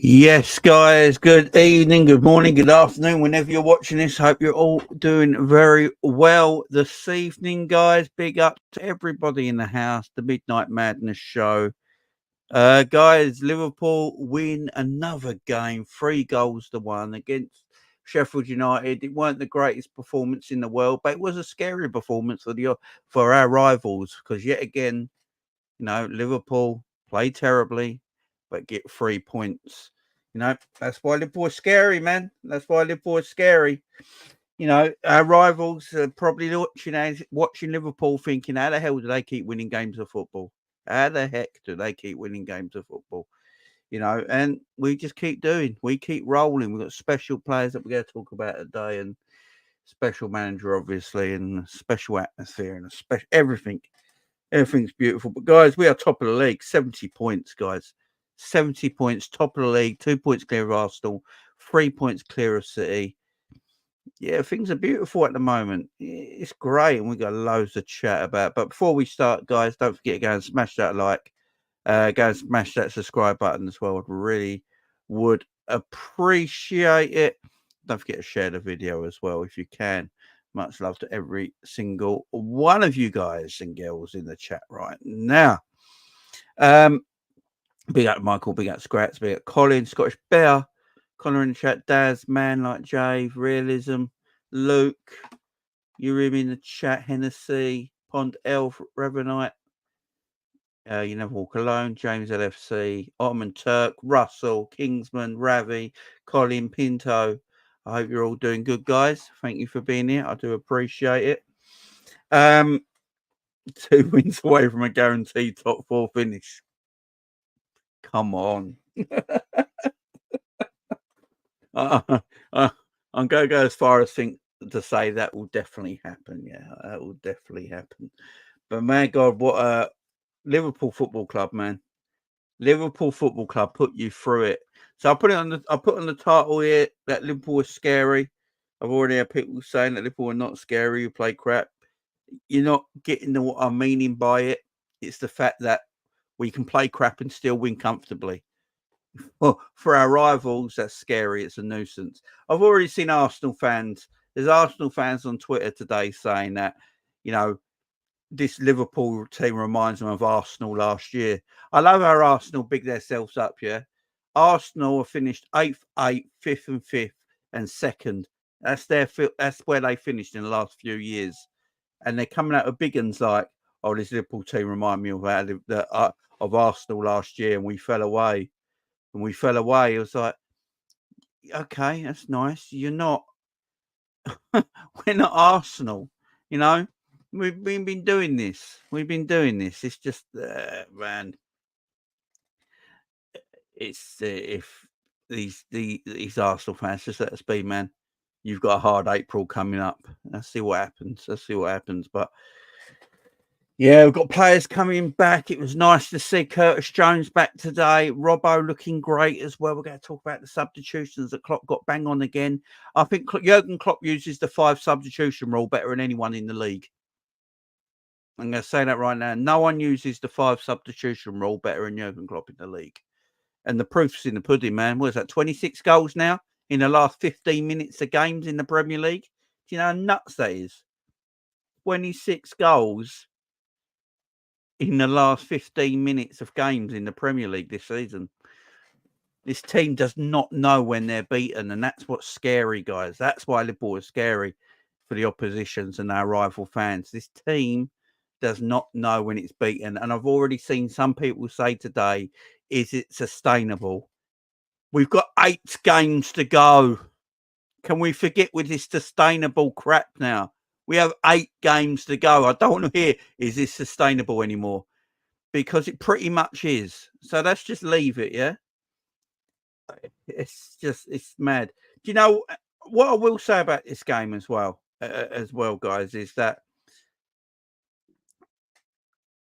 Yes, guys, good evening, good morning, good afternoon, whenever you're watching this. Hope you're all doing very well this evening, guys. Big up to everybody in the house, the Midnight Madness show. Guys, Liverpool win another game, 3-1 against Sheffield United. It weren't the greatest performance in the world, but it was a scary performance for our rivals, because yet again, Liverpool play terribly, but get 3 points. That's why Liverpool is scary, man. That's why Liverpool is scary. Our rivals are probably watching Liverpool thinking, how the hell do they keep winning games of football? How the heck do they keep winning games of football? And we just keep we keep rolling. We've got special players that we're going to talk about today, and special manager, obviously, and special atmosphere, and everything. Everything's beautiful. But, guys, we are top of the league. 70 points, guys. 70 points, top of the league. 2 points clear of Arsenal. 3 points clear of City. Yeah, things are beautiful at the moment. It's great, and we've got loads to chat about. But before we start, guys, don't forget to go and smash that like. Go and smash that subscribe button as well. I really would appreciate it. Don't forget to share the video as well if you can. Much love to every single one of you guys and girls in the chat right now. Big up Michael, big up Scratch, big up Colin, Scottish Bear, Connor in the chat, Daz, Man Like Jave, Realism, Luke, Urim in the chat, Hennessy, Pond Elf, Revenite, You Never Walk Alone, James LFC, Ottoman Turk, Russell, Kingsman, Ravi, Colin, Pinto. I hope you're all doing good, guys. Thank you for being here. I do appreciate it. 2 wins away from a guaranteed top 4 finish. Come on. I'm going to go as far as to say that will definitely happen. Yeah, that will definitely happen. But, man, God, what a Liverpool Football Club, man. Liverpool Football Club put you through it. So I put on the title here that Liverpool is scary. I've already had people saying that Liverpool are not scary, you play crap. You're not getting what I'm meaning by it. It's the fact that we can play crap and still win comfortably. Well, for our rivals, that's scary. It's a nuisance. I've already seen Arsenal fans. There's Arsenal fans on Twitter today saying that, this Liverpool team reminds them of Arsenal last year. I love how Arsenal big themselves up, yeah? Arsenal have finished 8th, 8th, 5th and 5th and 2nd. That's where they finished in the last few years. And they're coming out with big ones like, oh, this Liverpool team remind me of Arsenal last year, and we fell away. And we fell away. It was like, okay, that's nice. You're not. We're not Arsenal, We've been doing this. We've been doing this. It's just, man. It's if these Arsenal fans just let us be, man. You've got a hard April coming up. Let's see what happens. But yeah, we've got players coming back. It was nice to see Curtis Jones back today. Robbo looking great as well. We're going to talk about the substitutions that Klopp got bang on again. I think Jurgen Klopp uses the 5 substitution rule better than anyone in the league. I'm going to say that right now. No one uses the 5 substitution rule better than Jurgen Klopp in the league. And the proof's in the pudding, man. What is that, 26 goals now in the last 15 minutes of games in the Premier League? Do you know how nuts that is? 26 goals in the last 15 minutes of games in the Premier League this season. This team does not know when they're beaten, and that's what's scary, guys. That's why Liverpool is scary for the oppositions and our rival fans. This team does not know when it's beaten. And I've already seen some people say today, is it sustainable? We've got 8 games to go. Can we forget with this sustainable crap now? We have 8 games to go. I don't want to hear, is this sustainable anymore? Because it pretty much is. So let's just leave it, yeah? It's mad. Do you know what I will say about this game as well, guys, is that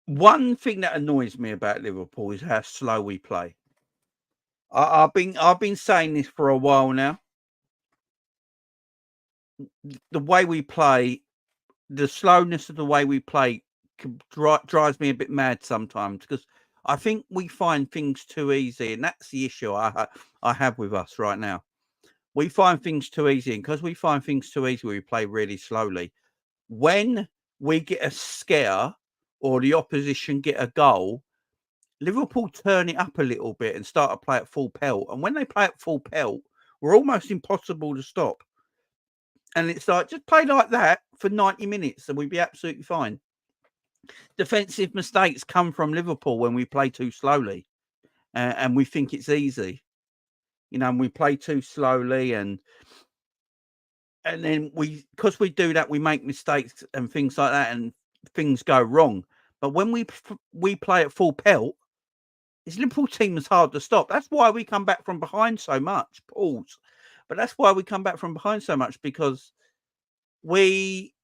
one thing that annoys me about Liverpool is how slow we play. I've been saying this for a while now. The way we play, the slowness of the way we play drives me a bit mad sometimes, because I think we find things too easy, and that's the issue I have with us right now. We find things too easy, and because we find things too easy, we play really slowly. When we get a scare or the opposition get a goal, Liverpool turn it up a little bit and start to play at full pelt. And when they play at full pelt, we're almost impossible to stop. And it's like, just play like that for 90 minutes and we'd be absolutely fine. Defensive mistakes come from Liverpool when we play too slowly and we think it's easy. You know, and we play too slowly and then because we do that, we make mistakes and things like that and things go wrong. But when we play at full pelt, this Liverpool team is hard to stop. That's why we come back from behind so much. Pause. But that's why we come back from behind so much, because we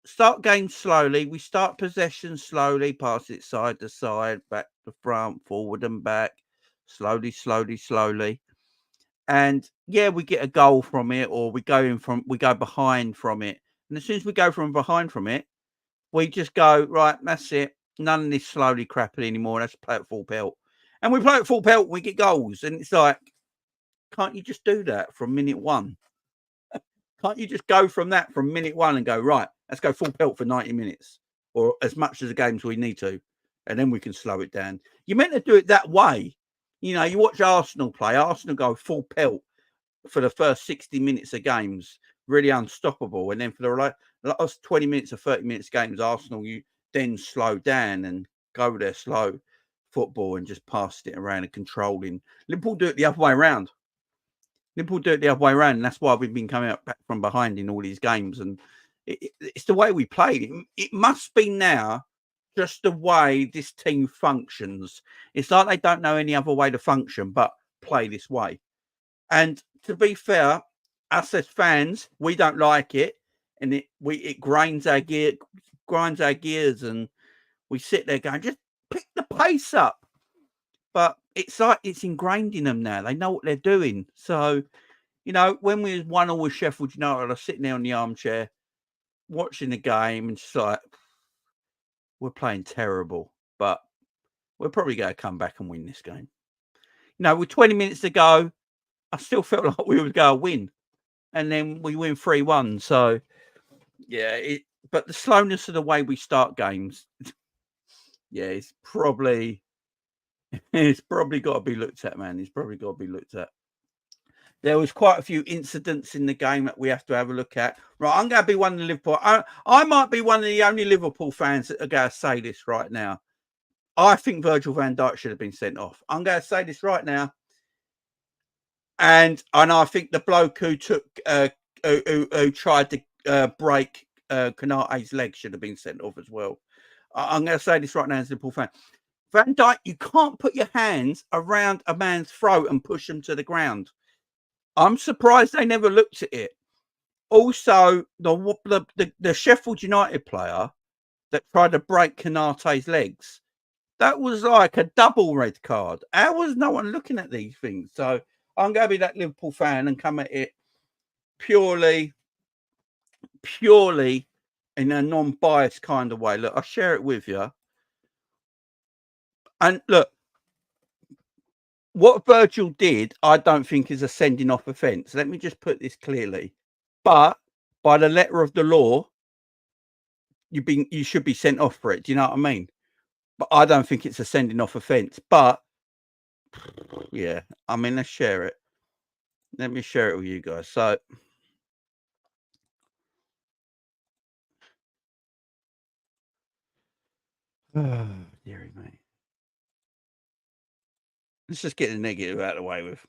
start games slowly. We start possession slowly, pass it side to side, back to front, forward and back, slowly. And yeah, we get a goal from it, or we go behind from it. And as soon as we go from behind from it, we just go, right, that's it. None of this slowly crapping anymore. Let's play at full pelt. And we play at full pelt, we get goals. And it's like, can't you just do that from minute one? Can't you just go from that from minute one and go, right, let's go full pelt for 90 minutes or as much as the games we need to. And then we can slow it down. You're meant to do it that way. You know, you watch Arsenal play. Arsenal go full pelt for the first 60 minutes of games, really unstoppable. And then for the last 20 minutes or 30 minutes games, Arsenal, you then slow down and go their slow football and just pass it around and controlling. Liverpool do it the other way around. And that's why we've been coming up back from behind in all these games. And it's the way we play. It must be now just the way this team functions. It's like they don't know any other way to function but play this way. And to be fair, us as fans, we don't like it, and it grinds our gears, and we sit there going, just pick the pace up. But it's like it's ingrained in them now. They know what they're doing. So, you know, when we was 1-1 with Sheffield United, I was sitting there on the armchair watching the game, and just like, we're playing terrible, but we're probably going to come back and win this game. You know, with 20 minutes to go, I still felt like we were going to win. And then we win 3-1. So, yeah, but the slowness of the way we start games, yeah, it's probably got to be looked at, man. It's probably got to be looked at. There was quite a few incidents in the game that we have to have a look at. Right, I'm going to be one of the Liverpool. I might be one of the only Liverpool fans that are going to say this right now. I think Virgil van Dijk should have been sent off. I'm going to say this right now. And I think the bloke who took who tried to break Konate's leg should have been sent off as well. I'm going to say this right now as a Liverpool fan. Van Dijk, you can't put your hands around a man's throat and push him to the ground. I'm surprised they never looked at it. Also, the Sheffield United player that tried to break Konate's legs, that was like a double red card. How was no one looking at these things? So I'm going to be that Liverpool fan and come at it purely in a non-biased kind of way. Look, I'll share it with you. And look, what Virgil did, I don't think is a sending off offence. Let me just put this clearly. But by the letter of the law, you should be sent off for it. Do you know what I mean? But I don't think it's a sending off offence. But yeah, I mean, let's share it. Let me share it with you guys. So dearie me. Let's just get the negative out of the way with.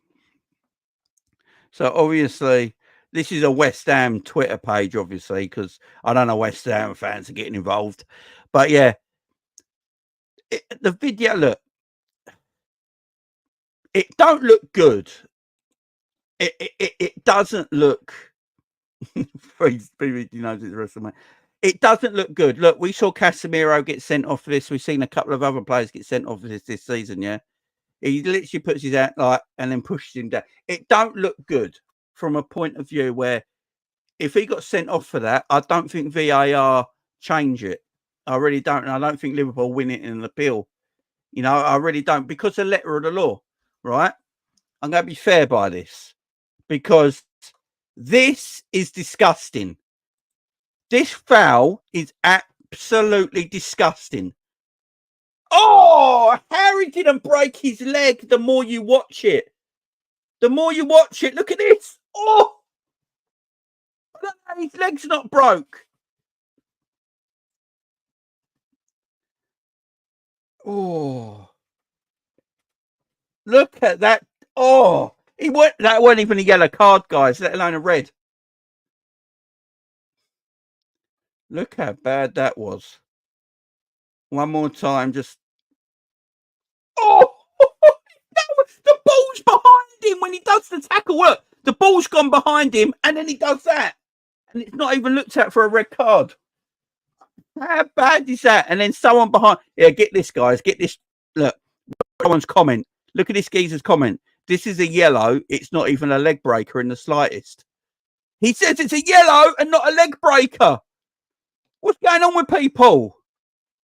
So obviously, this is a West Ham Twitter page, obviously, because I don't know West Ham fans are getting involved. But yeah, the video, look, it don't look good. It doesn't look. It doesn't look good. Look, we saw Casemiro get sent off for this. We've seen a couple of other players get sent off for this season. Yeah. He literally puts his hand like and then pushes him down. It don't look good from a point of view where if he got sent off for that, I don't think VAR change it. I really don't. And I don't think Liverpool win it in an appeal. You know, I really don't, because the letter of the law, right? I'm going to be fair by this, because this is disgusting. This foul is absolutely disgusting. Oh, Harry didn't break his leg. The more you watch it, look at this. Oh, his leg's not broke. Oh, look at that. Oh, that wasn't even a yellow card, guys, let alone a red. Look how bad that was. One more time, just. Oh, the ball's behind him when he does the tackle. Look, the ball's gone behind him, and then he does that, and it's not even looked at for a red card. How bad is that? And then someone behind. Yeah, get this, guys. Get this. Look, someone's comment. Look at this geezer's comment. This is a yellow. It's not even a leg breaker in the slightest. He says it's a yellow and not a leg breaker. What's going on with people?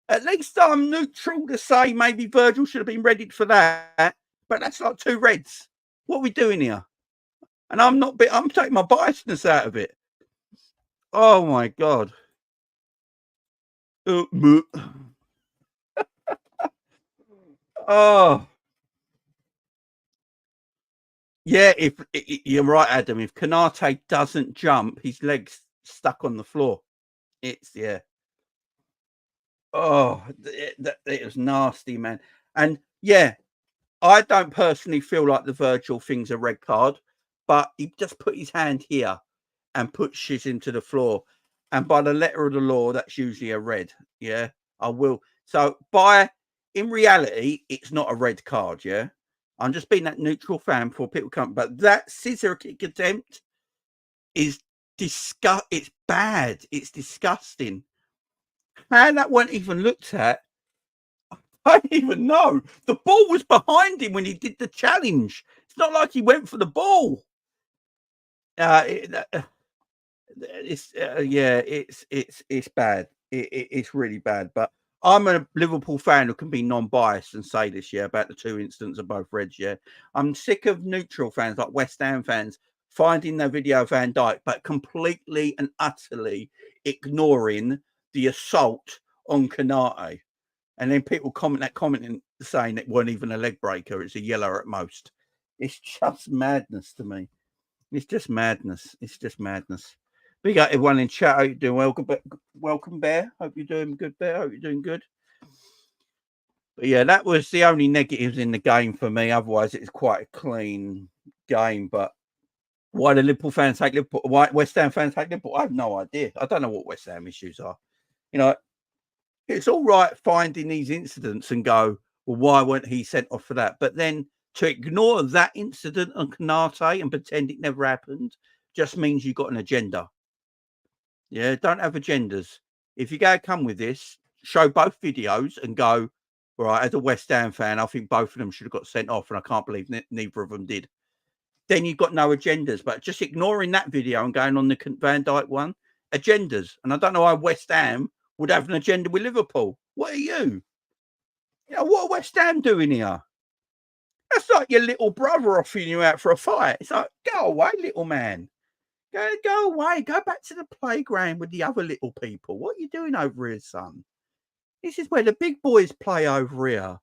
At least I'm neutral to say maybe Virgil should have been ready for that, but that's like two reds. What are we doing here? And I'm taking my biasness out of it. Oh my God. Oh. Yeah, if you're right, Adam, if Konate doesn't jump, his leg's stuck on the floor. It's, yeah. Oh, it was nasty, man. And yeah, I don't personally feel like the Virgil thing's a red card, but he just put his hand here and put shit into the floor. And by the letter of the law, that's usually a red. Yeah, I will. So in reality, it's not a red card. Yeah. I'm just being that neutral fan before people come. But that scissor kick attempt is it's bad. It's disgusting. How that weren't even looked at, I don't even know. The ball was behind him when he did the challenge. It's not like he went for the ball. It's bad. It's really bad. But I'm a Liverpool fan who can be non-biased and say this, yeah, about the two incidents of both reds. Yeah, I'm sick of neutral fans like West Ham fans finding their video of Van Dijk, but completely and utterly ignoring the assault on Konate. And then people commenting saying it weren't even a leg breaker; it's a yellow at most. It's just madness to me. It's just madness. It's just madness. We got everyone in chat. Hope you're doing well. Welcome, Bear. Hope you're doing good, Bear. Hope you're doing good. But yeah, that was the only negatives in the game for me. Otherwise, it's quite a clean game. But why the Liverpool fans take Liverpool? Why West Ham fans take Liverpool? I have no idea. I don't know what West Ham issues are. You know, it's all right finding these incidents and go, well, why weren't he sent off for that? But then to ignore that incident on Konate and pretend it never happened just means you've got an agenda. Yeah, don't have agendas. If you're going to come with this, show both videos and go, all right, as a West Ham fan, I think both of them should have got sent off, and I can't believe neither of them did. Then you've got no agendas. But just ignoring that video and going on the Van Dijk one, agendas. And I don't know why West Ham would have an agenda with Liverpool. What are you? You know, what are West Ham doing here? That's like your little brother offering you out for a fight. It's like, go away, little man. Go away. Go back to the playground with the other little people. What are you doing over here, son? This is where the big boys play over here.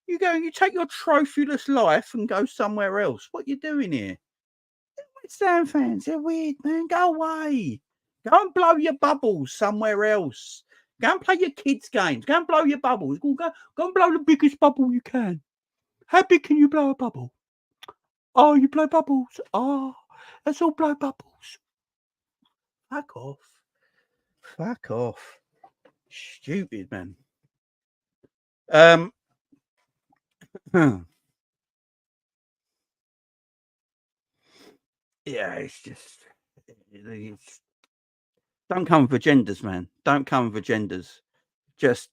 You take your trophyless life and go somewhere else. What are you doing here? West Ham fans, they're weird, man. Go away. Go and blow your bubbles somewhere else. Go and play your kids' games. Go and blow your bubbles. Go and blow the biggest bubble you can. How big can you blow a bubble? Oh, you blow bubbles. Oh, let's all blow bubbles. Fuck off. Fuck off. Stupid, man. Yeah, it's just don't come with agendas, man. Don't come with agendas. Just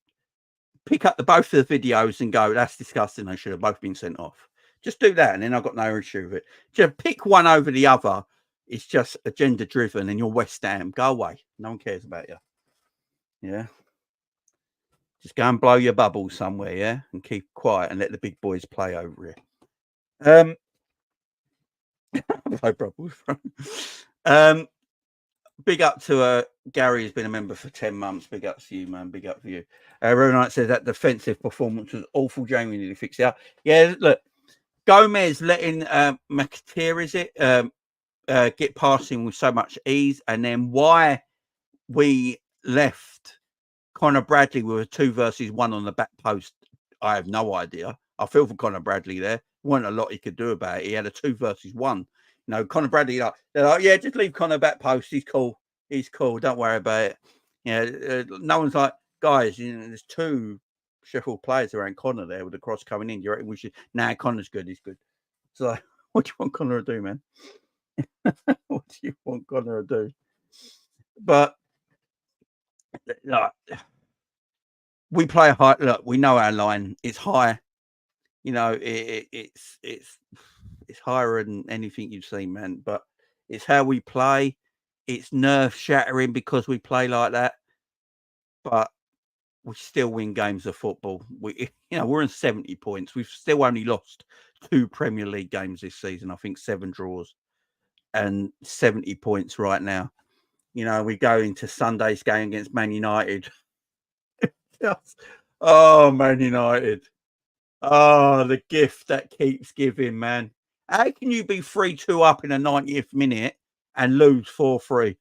pick up both of the videos and go, that's disgusting. They should have both been sent off. Just do that, and then I've got no issue with it. Just pick one over the other. It's just agenda driven, and you're West Ham. Go away. No one cares about you. Yeah. Just go and blow your bubbles somewhere, yeah, and keep quiet and let the big boys play over here. Blow bubbles. Big up to Gary, who's been a member for 10 months. Big up to you, man. Big up for you. Ronite says that defensive performance was awful. Jamie nearly fixed it up. Yeah, look, Gomez letting McAllister get past him with so much ease, and then why we left Conor Bradley with a 2 versus 1 on the back post, I have no idea. I feel for Conor Bradley there. Wasn't a lot he could do about it. He had a 2 versus 1. You know, Conor Bradley, they're like, yeah, just leave Conor back post. He's cool. He's cool. Don't worry about it. Yeah, no one's like, guys, you know, there's 2 Sheffield players around Conor there with the cross coming in. Do you reckon we should? Nah, Conor's good. He's good. So, what do you want Conor to do, man? What do you want Conor to do? But we play high. Look, we know our line. It's high. You know, it's higher than anything you've seen, man. But it's how we play. It's nerve shattering because we play like that. But we still win games of football. We're in 70 points. We've still only lost 2 Premier League games this season. I think 7 draws and 70 points right now. You know, we go into Sunday's game against Man United. Oh, Man United. Oh, the gift that keeps giving, man. How can you be 3-2 up in the 90th minute and lose 4-3?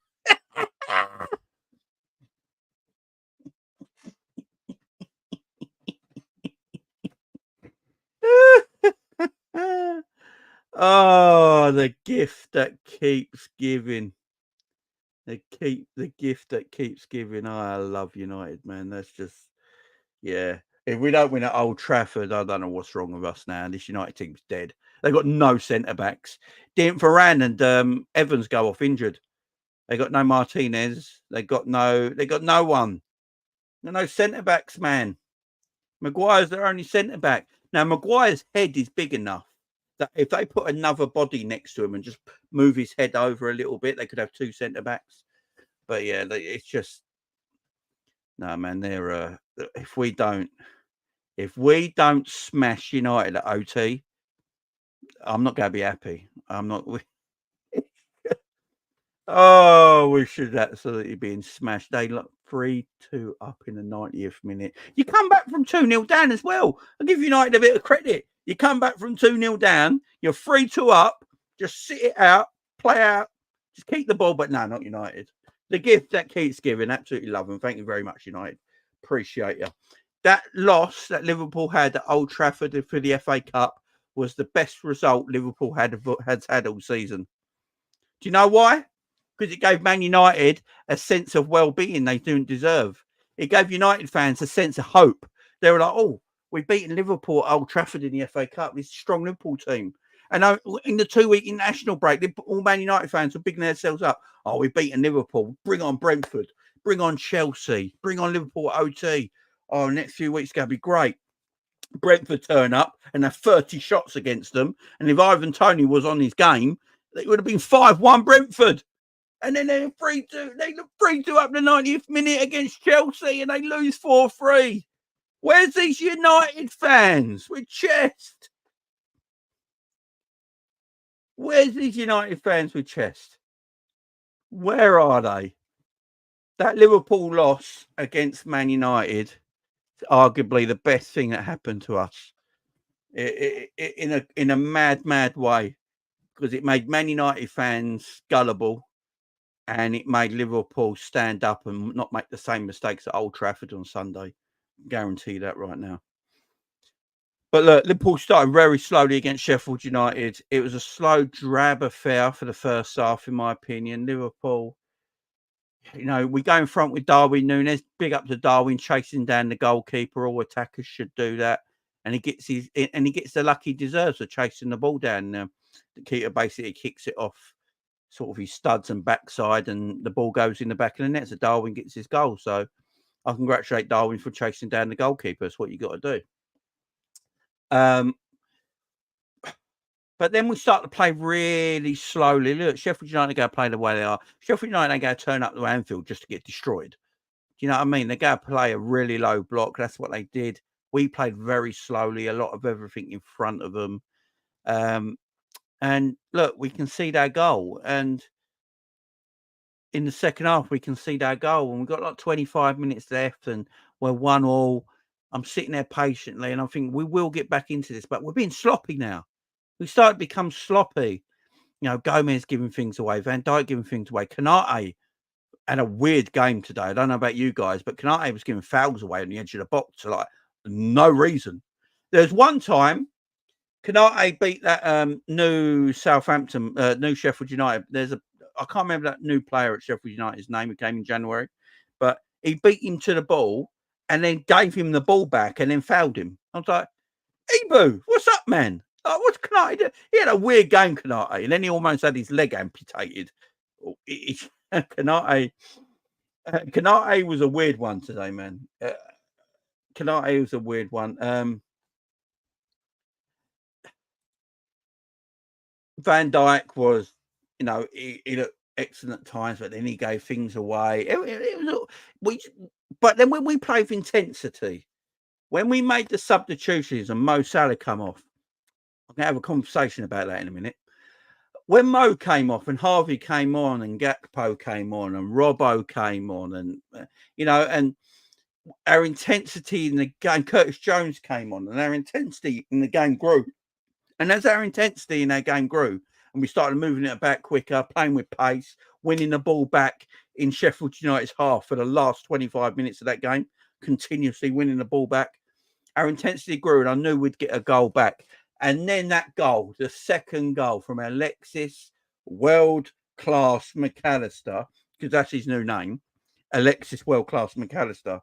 Oh, the gift that keeps giving. The gift that keeps giving. Oh, I love United, man. That's just, yeah. If we don't win at Old Trafford, I don't know what's wrong with us now. This United team's dead. They've got no centre backs. Didn't Varane and Evans go off injured? They got no Martinez. They got no one. No centre backs, man. Maguire's their only centre back. Now Maguire's head is big enough that if they put another body next to him and just move his head over a little bit, they could have 2 centre backs. But yeah, it's just no, man. They're if we don't smash United at OT, I'm not going to be happy. I'm not. Oh, we should absolutely be smashed. They look 3-2 up in the 90th minute. You come back from 2-0 down as well. I'll give United a bit of credit. You come back from 2-0 down. You're 3-2 up. Just sit it out, play out, just keep the ball. But no, not United. The gift that keeps giving. Absolutely love them. Thank you very much, United. Appreciate you. That loss that Liverpool had at Old Trafford for the FA Cup was the best result Liverpool has had all season. Do you know why? Because it gave Man United a sense of well-being they don't deserve. It gave United fans a sense of hope. They were like, oh, we've beaten Liverpool at Old Trafford in the FA Cup. This strong Liverpool team. And in the 2-week international break, all Man United fans were bigging themselves up. Oh, we've beaten Liverpool. Bring on Brentford. Bring on Chelsea. Bring on Liverpool at OT. Oh, next few weeks going to be great. Brentford turn up and have 30 shots against them. And if Ivan Toney was on his game, it would have been 5-1 Brentford. And then they're 3-2. They look 3-2 up the 90th minute against Chelsea and they lose 4-3. Where's these United fans with chest? Where's these United fans with chest? Where are they? That Liverpool loss against Man United is arguably the best thing that happened to us in a mad way, because it made Man United fans gullible. And it made Liverpool stand up and not make the same mistakes at Old Trafford on Sunday. Guarantee that right now. But look, Liverpool started very slowly against Sheffield United. It was a slow, drab affair for the first half, in my opinion. Liverpool, we go in front with Darwin Núñez. Big up to Darwin, chasing down the goalkeeper. All attackers should do that. And he gets the luck he deserves for chasing the ball down. The keeper basically kicks it off sort of his studs and backside, and the ball goes in the back of the net. So Darwin gets his goal. So I congratulate Darwin for chasing down the goalkeeper. That's what you got to do. But then we start to play really slowly. Look, Sheffield United go play the way they are. Sheffield United ain't going to turn up to Anfield just to get destroyed. Do you know what I mean? They go play a really low block. That's what they did. We played very slowly, a lot of everything in front of them. And look, we concede our goal. And in the second half, we concede our goal. And we've got like 25 minutes left and we're 1-1. I'm sitting there patiently and I'm thinking we will get back into this, but we're being sloppy now. We started to become sloppy. You know, Gomez giving things away, Van Dijk giving things away. Kanate had a weird game today. I don't know about you guys, but Kanate was giving fouls away on the edge of the box for like no reason. There's one time Kanate beat that new Southampton, new Sheffield United. I can't remember that new player at Sheffield United's name who came in January, but he beat him to the ball and then gave him the ball back and then fouled him. I was like, Ibu, what's up, man? Like, what's Kanate do? He had a weird game, Kanate, and then he almost had his leg amputated. Kanate was a weird one today, man. Kanate was a weird one. Van Dijk was, you know, he looked excellent at times, but then he gave things away. But then when we played with intensity, when we made the substitutions and Mo Salah come off, I'm gonna have a conversation about that in a minute. When Mo came off and Harvey came on and Gakpo came on and Robbo came on and you know, and our intensity in the game, Curtis Jones came on and our intensity in the game grew. And as our intensity in our game grew and we started moving it back quicker, playing with pace, winning the ball back in Sheffield United's half for the last 25 minutes of that game, continuously winning the ball back, our intensity grew and I knew we'd get a goal back. And then that goal, the second goal from Alexis, world-class McAllister, because that's his new name, Alexis world-class McAllister.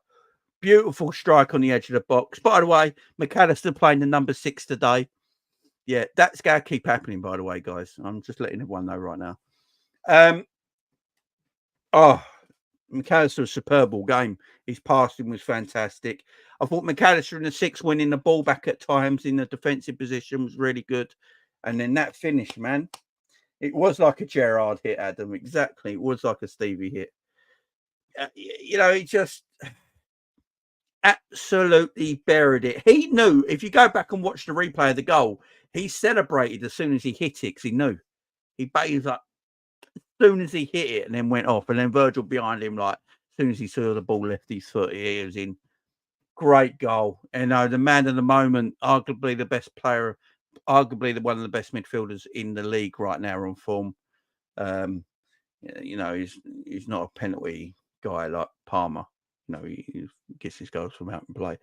Beautiful strike on the edge of the box. By the way, McAllister playing the number 6 today. Yeah, that's going to keep happening, by the way, guys. I'm just letting everyone know right now. McAllister, a superb all game. His passing was fantastic. I thought McAllister in the 6 winning the ball back at times in the defensive position was really good. And then that finish, man, it was like a Gerrard hit, Adam. Exactly. It was like a Stevie hit. You know, he just absolutely buried it. He knew, if you go back and watch the replay of the goal, he celebrated as soon as he hit it because he knew. He was like, as soon as he hit it and then went off, and then Virgil behind him, like, as soon as he saw the ball left his foot, he was in. Great goal. And the man of the moment, arguably the best player, arguably one of the best midfielders in the league right now on form. You know, he's not a penalty guy like Palmer. You know, he gets his goals from out and play.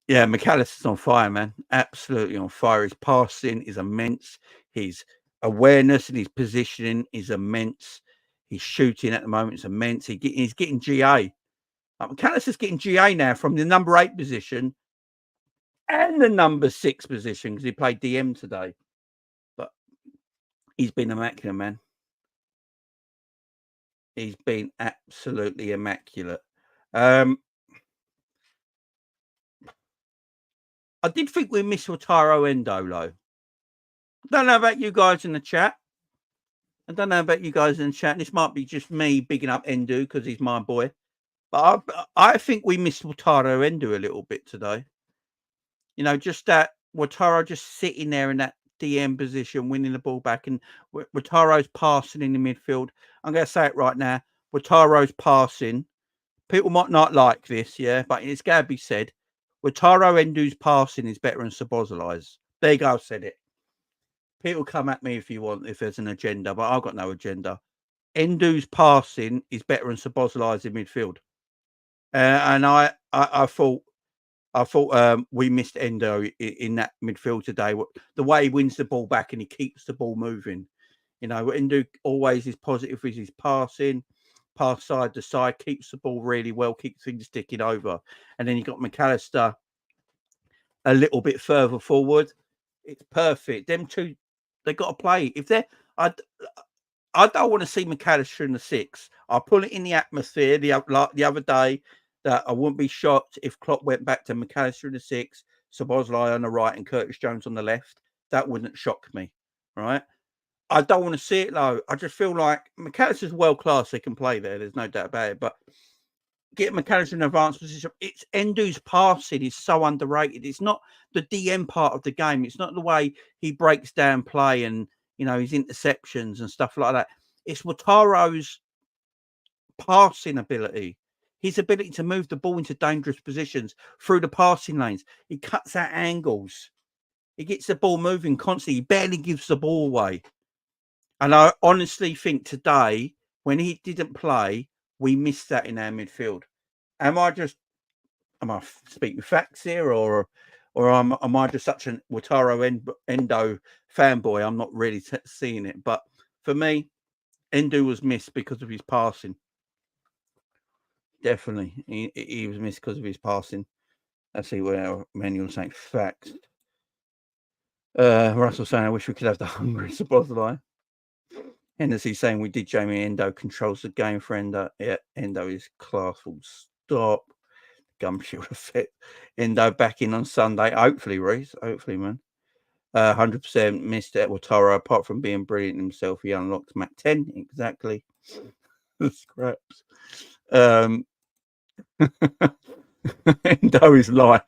Yeah, McAllister's on fire, man. Absolutely on fire. His passing is immense. His awareness and his positioning is immense. His shooting at the moment is immense. He's getting GA. McAllister's getting GA now from the number 8 position and the number 6 position because he played DM today. But he's been immaculate, man. He's been absolutely immaculate. I did think we missed Wataru Endo, though. Don't know about you guys in the chat. This might be just me bigging up Endo because he's my boy. But I think we missed Wataru Endo a little bit today. You know, just that Wataru just sitting there in that DM position, winning the ball back, and Wataru's passing in the midfield. I'm going to say it right now. Wataru's passing. People might not like this, yeah, but it's got to be said. Wataru Endo's passing is better than Szoboszlai's. There you go, I've said it. People come at me if you want, if there's an agenda, but I've got no agenda. Endo's passing is better than Szoboszlai's in midfield. And I thought we missed Endo in that midfield today. The way he wins the ball back and he keeps the ball moving. You know, Endo always is positive with his passing, pass side to side, keeps the ball really well, keeps things ticking over. And then you got McAllister a little bit further forward. It's perfect. Them two, they got to play. If they're, I don't want to see McAllister in the 6. I'll put it in the atmosphere the other day that I wouldn't be shocked if Klopp went back to McAllister in the 6, Szoboszlai on the right and Curtis Jones on the left. That wouldn't shock me, right? I don't want to see it though. I just feel like McAllister's world class. He can play there. There's no doubt about it. But get McAllister in advanced position. It's Endu's passing is so underrated. It's not the DM part of the game. It's not the way he breaks down play and his interceptions and stuff like that. It's Wataro's passing ability. His ability to move the ball into dangerous positions through the passing lanes. He cuts out angles. He gets the ball moving constantly. He barely gives the ball away. And I honestly think today, when he didn't play, we missed that in our midfield. Am I speaking facts here, or am I just such an Wataru Endo fanboy? I'm not really seeing it. But for me, Endo was missed because of his passing. Definitely, he was missed because of his passing. Let's see where Manuel's saying facts. Russell saying, I wish we could have the hungry Szoboszlai. Hennessy saying we did. Jamie Endo controls the game for Endo. Yeah, Endo is class. Full stop. Gumshoe effect. Endo back in on Sunday. Hopefully, Reese. Hopefully, man. 100% missed it. Wataru, apart from being brilliant himself, he unlocked Mac 10. Exactly. Scraps. Endo is life.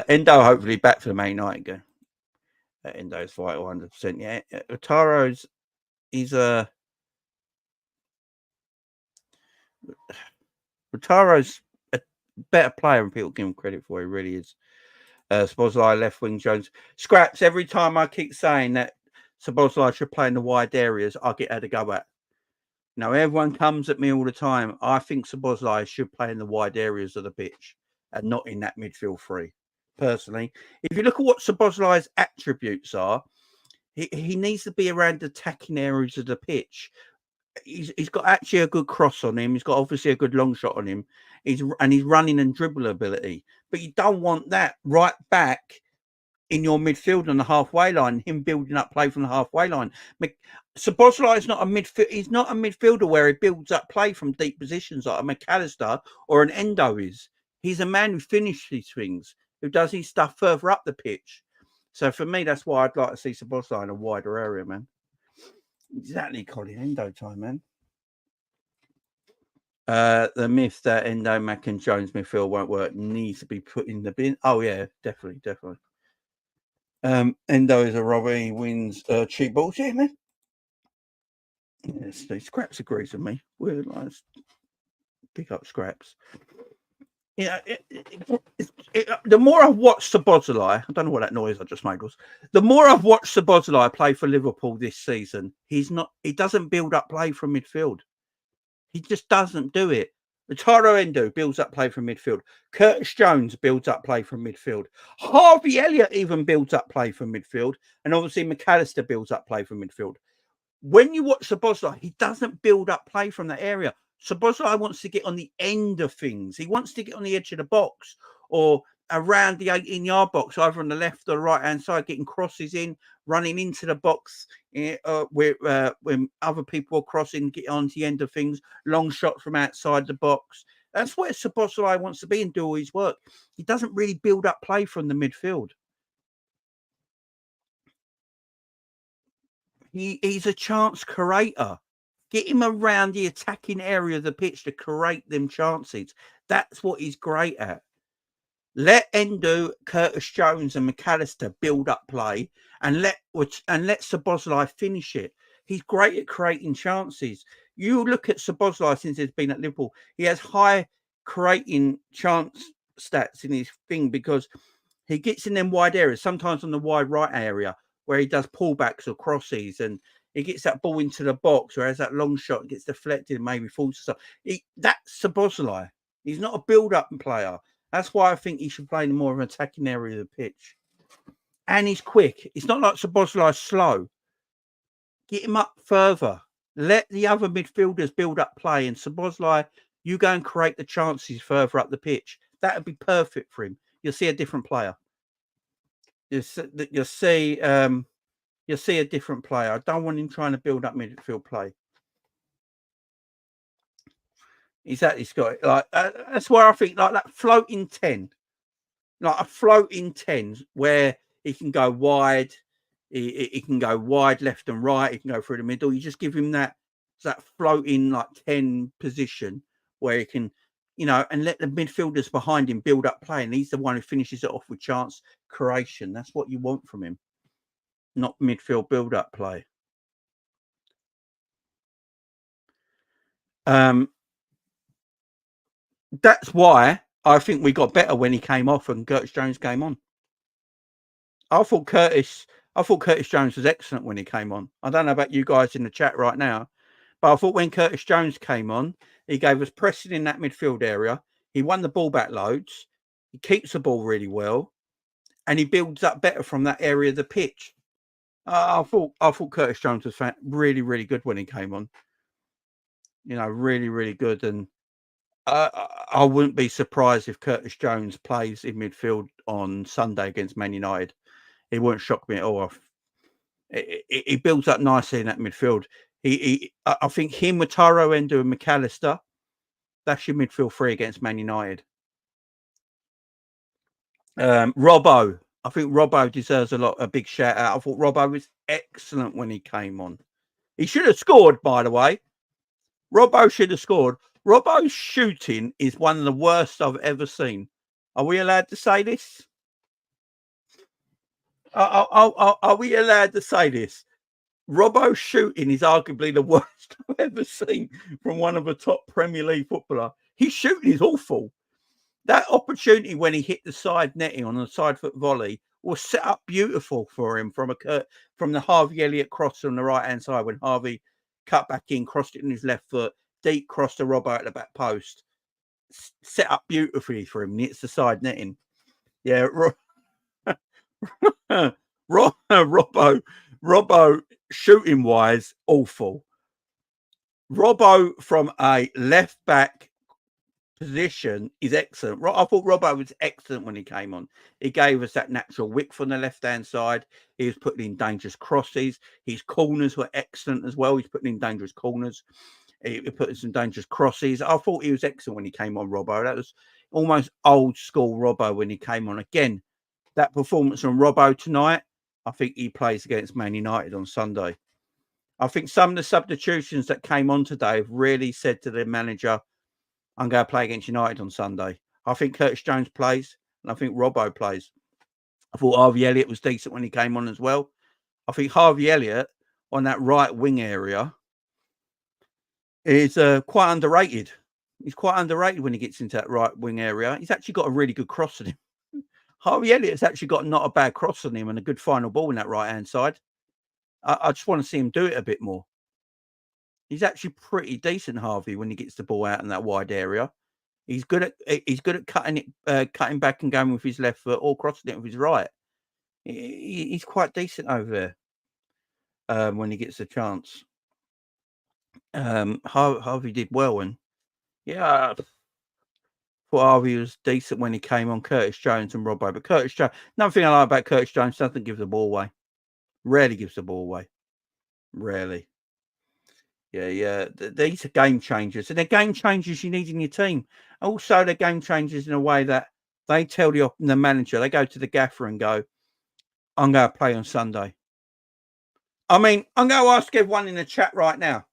Endo hopefully back for the main night again. Endo's vital 100%. Yeah, Wataru's Wataru's a better player than people give him credit for. He really is. Szoboszlai, left wing Jones. Scraps, every time I keep saying that Szoboszlai should play in the wide areas, I get had to go at. Now, everyone comes at me all the time. I think Szoboszlai should play in the wide areas of the pitch and not in that midfield three. Personally, if you look at what Szoboszlai's attributes are, he needs to be around attacking areas of the pitch. He's got actually a good cross on him. He's got obviously a good long shot on him. He's running and dribble ability, but you don't want that right back in your midfield on the halfway line. Him building up play from the halfway line. Szoboszlai is not a midfield. He's not a midfielder where he builds up play from deep positions like a McAllister or an Endo is. He's a man who finishes things, who does his stuff further up the pitch. So for me, that's why I'd like to see Szoboszlai in a wider area, man. Exactly, Colin. Endo time, man. The myth that Endo, Mac and Jones midfield won't work needs to be put in the bin. Oh, yeah, definitely. Endo is a robber. He wins cheap balls. Yeah, man. Yes, Scraps agrees with me. We're like, pick up Scraps. The more I've watched Szoboszlai, I don't know what that noise I just made was. The more I've watched Szoboszlai play for Liverpool this season, he doesn't build up play from midfield. He just doesn't do it. Wataru Endo builds up play from midfield. Curtis Jones builds up play from midfield. Harvey Elliott even builds up play from midfield. And obviously McAllister builds up play from midfield. When you watch Szoboszlai, he doesn't build up play from that area. Szoboszlai wants to get on the end of things. He wants to get on the edge of the box or around the 18-yard box, either on the left or the right-hand side, getting crosses in, running into the box when other people are crossing, get on the end of things, long shots from outside the box. That's where Szoboszlai wants to be and do all his work. He doesn't really build up play from the midfield. He's a chance creator. Get him around the attacking area of the pitch to create them chances. That's what he's great at. Let Endo, Curtis Jones, and McAllister build up play, and let Szoboszlai finish it. He's great at creating chances. You look at Szoboszlai since he's been at Liverpool. He has high creating chance stats in his thing because he gets in them wide areas, sometimes on the wide right area, where he does pullbacks or crosses, and he gets that ball into the box or has that long shot and gets deflected and maybe falls to stuff. That's Szoboszlai. He's not a build-up player. That's why I think he should play in more of an attacking area of the pitch. And he's quick. It's not like Szoboszlai's slow. Get him up further. Let the other midfielders build up play. And Szoboszlai, you go and create the chances further up the pitch. That would be perfect for him. You'll see a different player. You'll see a different player. I don't want him trying to build up midfield play. Exactly, Scott. Like that's where I think like that floating 10, like a floating 10 where he can go wide, He can go wide, left and right. He can go through the middle. You just give him that floating like 10 position where he can, and let the midfielders behind him build up play. And he's the one who finishes it off with chance creation. That's what you want from him, not midfield build up play. That's why I think we got better when he came off and Curtis Jones came on. I thought Curtis Jones was excellent when he came on. I don't know about you guys in the chat right now, but I thought when Curtis Jones came on, he gave us pressing in that midfield area. He won the ball back loads. He keeps the ball really well, and he builds up better from that area of the pitch. I thought Curtis Jones was really, really good when he came on. Really, really good. And I wouldn't be surprised if Curtis Jones plays in midfield on Sunday against Man United. It won't shock me at all. He builds up nicely in that midfield. I think him, Taro Endo and McAllister, that's your midfield three against Man United. Robbo. I think Robbo deserves a big shout out. I thought Robbo was excellent when he came on. He should have scored, by the way. Robbo should have scored. Robbo's shooting is one of the worst I've ever seen. Are we allowed to say this? Are we allowed to say this? Robbo's shooting is arguably the worst I've ever seen from one of the top Premier League footballer. His shooting is awful. That opportunity when he hit the side netting on the side foot volley was set up beautiful for him from the Harvey Elliott cross on the right hand side when Harvey cut back in, crossed it in his left foot, deep crossed to Robbo at the back post. Set up beautifully for him. It's the side netting. Yeah, Robbo shooting wise, awful. Robbo from a left back position is excellent. I thought Robbo was excellent when he came on. He gave us that natural width on the left hand side. He was putting in dangerous crosses. His corners were excellent as well. He's putting in dangerous corners. He put in some dangerous crosses. I thought he was excellent when he came on, Robbo. That was almost old school Robbo when he came on. Again, that performance from Robbo tonight, I think he plays against Man United on Sunday. I think some of the substitutions that came on today have really said to the manager, I'm going to play against United on Sunday. I think Curtis Jones plays, and I think Robbo plays. I thought Harvey Elliott was decent when he came on as well. I think Harvey Elliott on that right wing area is quite underrated. He's quite underrated when he gets into that right wing area. He's actually got a really good cross on him. Harvey Elliott's actually got not a bad cross on him and a good final ball in that right-hand side. I just want to see him do it a bit more. He's actually pretty decent, Harvey, when he gets the ball out in that wide area. He's good at cutting back and going with his left foot or crossing it with his right. He's quite decent over there when he gets a chance. Harvey did well, and yeah, thought Harvey was decent when he came on. Curtis Jones and Robbo, but Curtis Jones, another thing I like about Curtis Jones, doesn't give the ball away. Rarely gives the ball away. Rarely. Yeah. These are game changers, and they're game changers you need in your team. Also, they're game changers in a way that they tell the manager, they go to the gaffer and go, I'm going to play on Sunday. I mean, I'm going to ask everyone in the chat right now.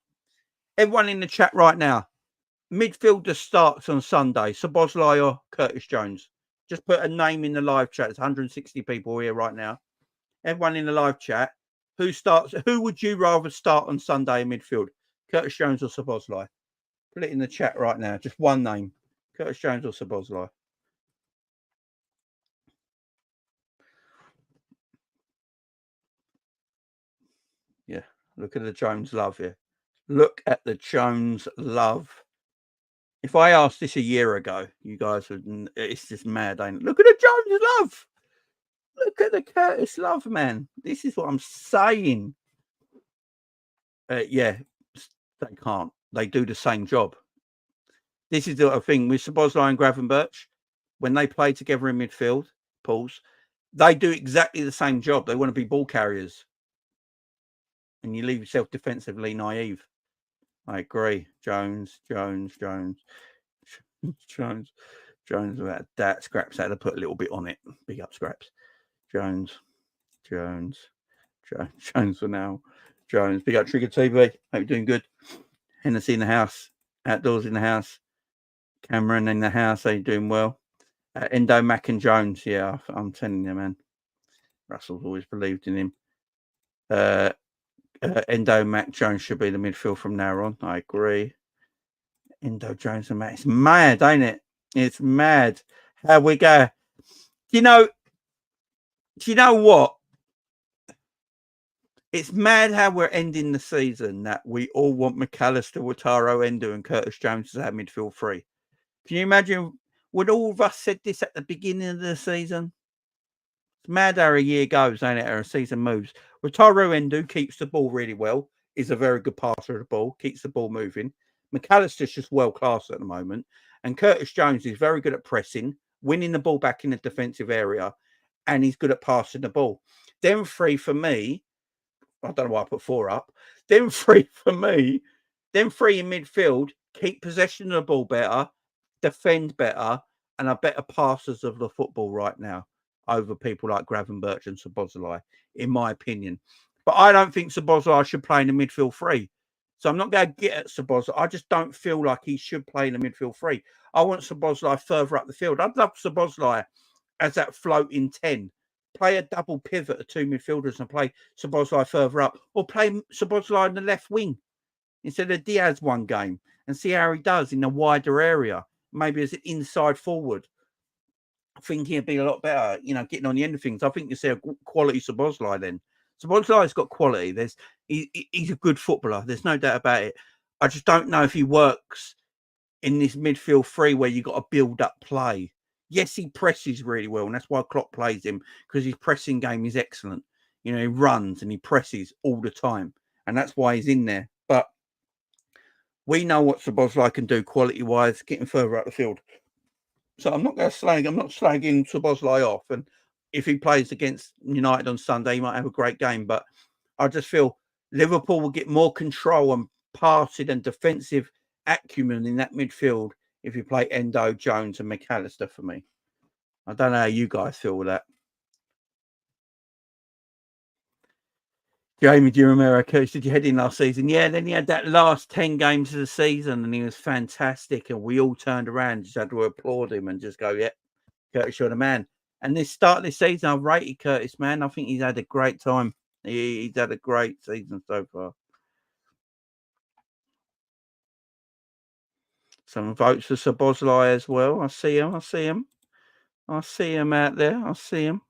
Midfielder starts on Sunday, Szoboszlai or Curtis Jones. Just put a name in the live chat. There's 160 people here right now. Everyone in the live chat, who would you rather start on Sunday in midfield? Curtis Jones or Szoboszlai? Put it in the chat right now. Just one name. Curtis Jones or Szoboszlai? Yeah. Look at the Jones love here. Look at the Jones love. If I asked this a year ago, you guys would, it's just mad, ain't it? Look at the Jones love. Look at the Curtis love, man. This is what I'm saying. Yeah, they can't. They do the same job. This is the thing with Szoboszlai and Gravenberch. When they play together in midfield, they do exactly the same job. They want to be ball carriers. And you leave yourself defensively naive. I agree. Jones. About that. Scraps had to put a little bit on it. Big up, Scraps. Jones. Jones for now. Jones. Big up Trigger TV. Hope you're doing good. Hennessy in the house. Outdoors in the house. Cameron in the house. How you doing well? Endo, Mac and Jones. Yeah, I'm telling you, man. Russell's always believed in him. Endo, Mac, Jones should be the midfield from now on. I agree. Endo, Jones and Mac. It's mad, ain't it? It's mad how we go. Do you know what? It's mad how we're ending the season that we all want McAllister, Wataro, Endo, and Curtis Jones to have midfield three. Can you imagine? Would all of us said this at the beginning of the season? It's mad how a year goes, ain't it? How a season moves. Wataro Endo keeps the ball really well. Is a very good passer of the ball. Keeps the ball moving. McAllister's just world class at the moment, and Curtis Jones is very good at pressing, winning the ball back in the defensive area, and he's good at passing the ball. Them three for me. I don't know why I put four up. Them three for me. Them three in midfield keep possession of the ball better, defend better, and are better passers of the football right now over people like Gravenberch and Szoboszlai, in my opinion. But I don't think Szoboszlai should play in the midfield three. So I'm not going to get at Szoboszlai. I just don't feel like he should play in the midfield three. I want Szoboszlai further up the field. I'd love Szoboszlai as that floating 10. Play a double pivot of two midfielders and play Szoboszlai further up, or play Szoboszlai in the left wing instead of Diaz one game and see how he does in a wider area, maybe as an inside forward. I think he'd be a lot better, getting on the end of things. I think you see a quality Szoboszlai then. Szoboszlai's got quality. He's a good footballer. There's no doubt about it. I just don't know if he works in this midfield three where you've got to build up play. Yes, he presses really well, and that's why Klopp plays him, because his pressing game is excellent. He runs and he presses all the time, and that's why he's in there. But we know what Szoboszlai can do quality-wise, getting further up the field. So I'm not slagging Szoboszlai off. And if he plays against United on Sunday, he might have a great game. But I just feel Liverpool will get more control and passing and defensive acumen in that midfield if you play Endo, Jones and McAllister for me. I don't know how you guys feel with that. Jamie, do you remember Coach? Did you head in last season? Yeah, then he had that last 10 games of the season and he was fantastic. And we all turned around, just had to applaud him and just go, yeah, Curtis, you're the man. And this start of this season, I've rated Curtis, man. I think he's had a great time. He's had a great season so far. Some votes for Szoboszlai as well. I see him out there. I see him.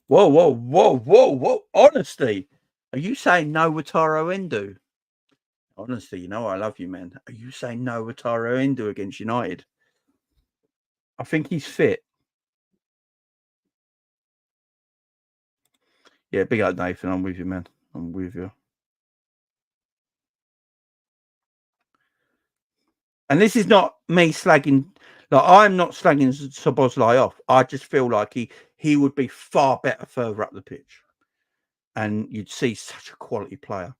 Whoa. Honestly, are you saying no Wataro Endo? Honestly, I love you, man. Are you saying no Wataro Endo against United? I think he's fit. Yeah, big up, Nathan. I'm with you, man. I'm with you. And this is not me slagging. Like, I'm not slagging Szoboszlai off. I just feel like he would be far better further up the pitch. And you'd see such a quality player.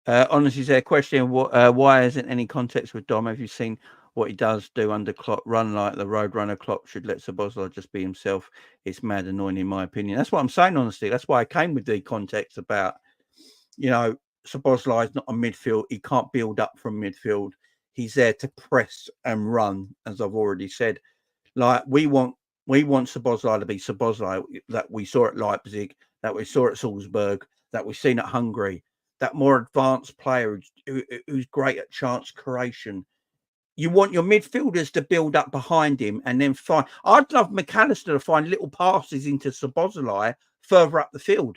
Honestly, is there a question? Why isn't any context with Dom? Have you seen what he does do under Klopp? Run like the Roadrunner. Klopp should let Szoboszlai just be himself. It's mad annoying, in my opinion. That's what I'm saying, honestly. That's why I came with the context about, Szoboszlai is not a midfield. He can't build up from midfield. He's there to press and run, as I've already said. Like, we want Szoboszlai to be Szoboszlai that we saw at Leipzig, that we saw at Salzburg, that we've seen at Hungary. That more advanced player who's great at chance creation. You want your midfielders to build up behind him and then find. I'd love McAllister to find little passes into Szoboszlai further up the field.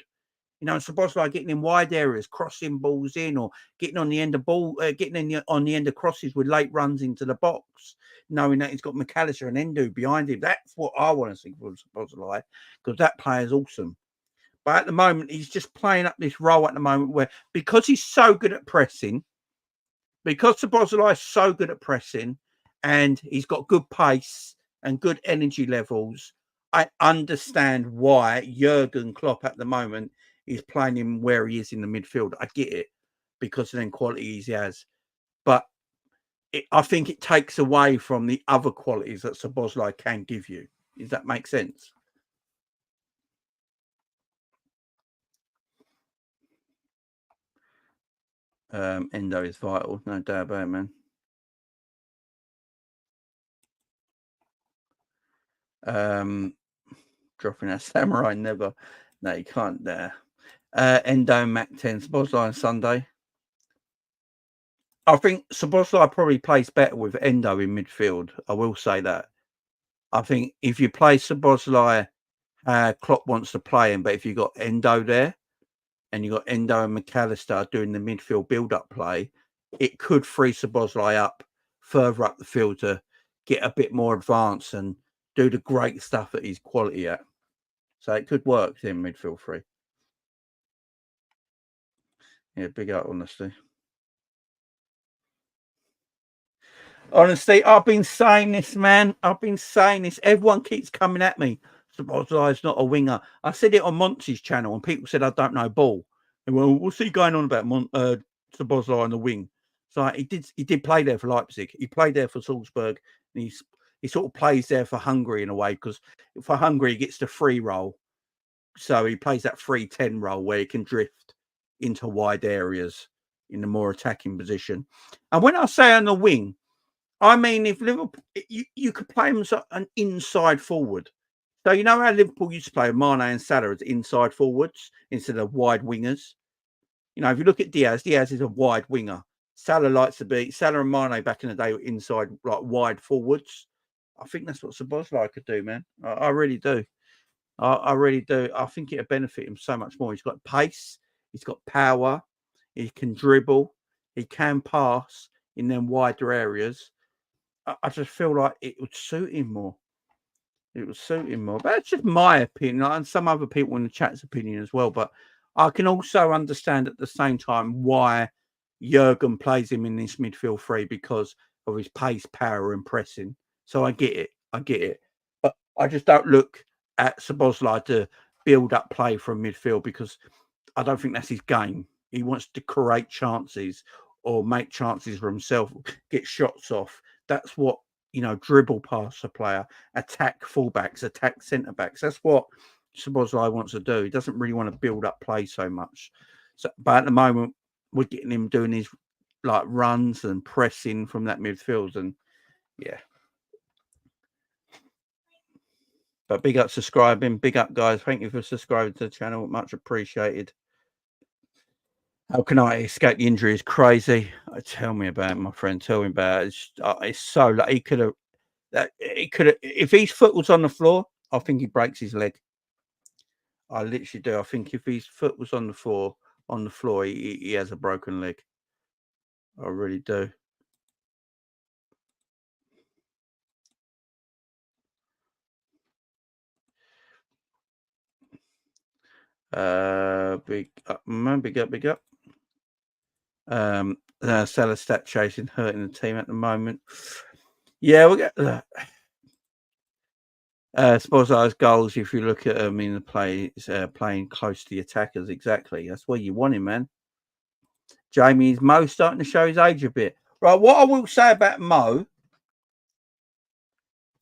Szoboszlai getting in wide areas, crossing balls in, or getting on the end of on the end of crosses with late runs into the box, knowing that he's got McAllister and Endo behind him. That's what I want to see from Szoboszlai, because that player is awesome. But at the moment, he's just playing up this role at the moment where, because he's so good at pressing, because Szoboszlai is so good at pressing, and he's got good pace and good energy levels, I understand why Jurgen Klopp at the moment is playing him where he is in the midfield. I get it, because of the qualities he has. but I think it takes away from the other qualities that Szoboszlai can give you. Does that make sense? Endo is vital, no doubt about it, man. Dropping that samurai, never. No, you can't there. Endo, Mac 10, Szoboszlai on Sunday. I think Szoboszlai probably plays better with Endo in midfield. I will say that. I think if you play Szoboszlai, Klopp wants to play him, but if you got Endo there and you got Endo and McAllister doing the midfield build-up play, it could free Szoboszlai up further up the field to get a bit more advanced and do the great stuff that he's quality at. So it could work in midfield three. Yeah, big up, honestly. Honestly, I've been saying this, man. I've been saying this. Everyone keeps coming at me. Szoboszlai's not a winger. I said it on Monty's channel, and people said I don't know ball. And well, what's he going on about Szoboszlai on the wing? So he did play there for Leipzig. He played there for Salzburg, and he sort of plays there for Hungary in a way, because for Hungary he gets the free role. So he plays that 3-10 role where he can drift into wide areas in a more attacking position. And when I say on the wing, I mean, if Liverpool, you could play him as an inside forward. So you know how Liverpool used to play Mane and Salah as inside forwards instead of wide wingers. You know, if you look at Diaz is a wide winger. Salah and Mane back in the day were inside, like wide forwards. I think that's what Szoboszlai could do, man. I really do. I really do. I think it'll benefit him so much more. He's got pace. He's got power. He can dribble. He can pass in them wider areas. I just feel like it would suit him more. It would suit him more. But that's just my opinion, and some other people in the chat's opinion as well. But I can also understand at the same time why Jurgen plays him in this midfield three, because of his pace, power, and pressing. So I get it. But I just don't look at Szoboszlai to build up play from midfield, because I don't think that's his game. He wants to create chances or make chances for himself, get shots off. That's what, dribble past the player, attack fullbacks, attack centre backs. That's what Szoboszlai wants to do. He doesn't really want to build up play so much. But at the moment, we're getting him doing his like runs and pressing from that midfield, and yeah. But big up subscribing, big up guys. Thank you for subscribing to the channel. Much appreciated. How can I escape the injury? Is crazy. Tell me about it, my friend. Tell me about it. It's so like he could have. If his foot was on the floor, I think he breaks his leg. I literally do. I think if his foot was on the floor, he has a broken leg. I really do. Big up, man. Big up. Salah stat chasing, hurting the team at the moment. Yeah, we'll get Szoboszlai's goals. If you look at him in the play, playing close to the attackers, exactly. That's where you want him, man. Jamie's Mo starting to show his age a bit. Right, what I will say about Mo,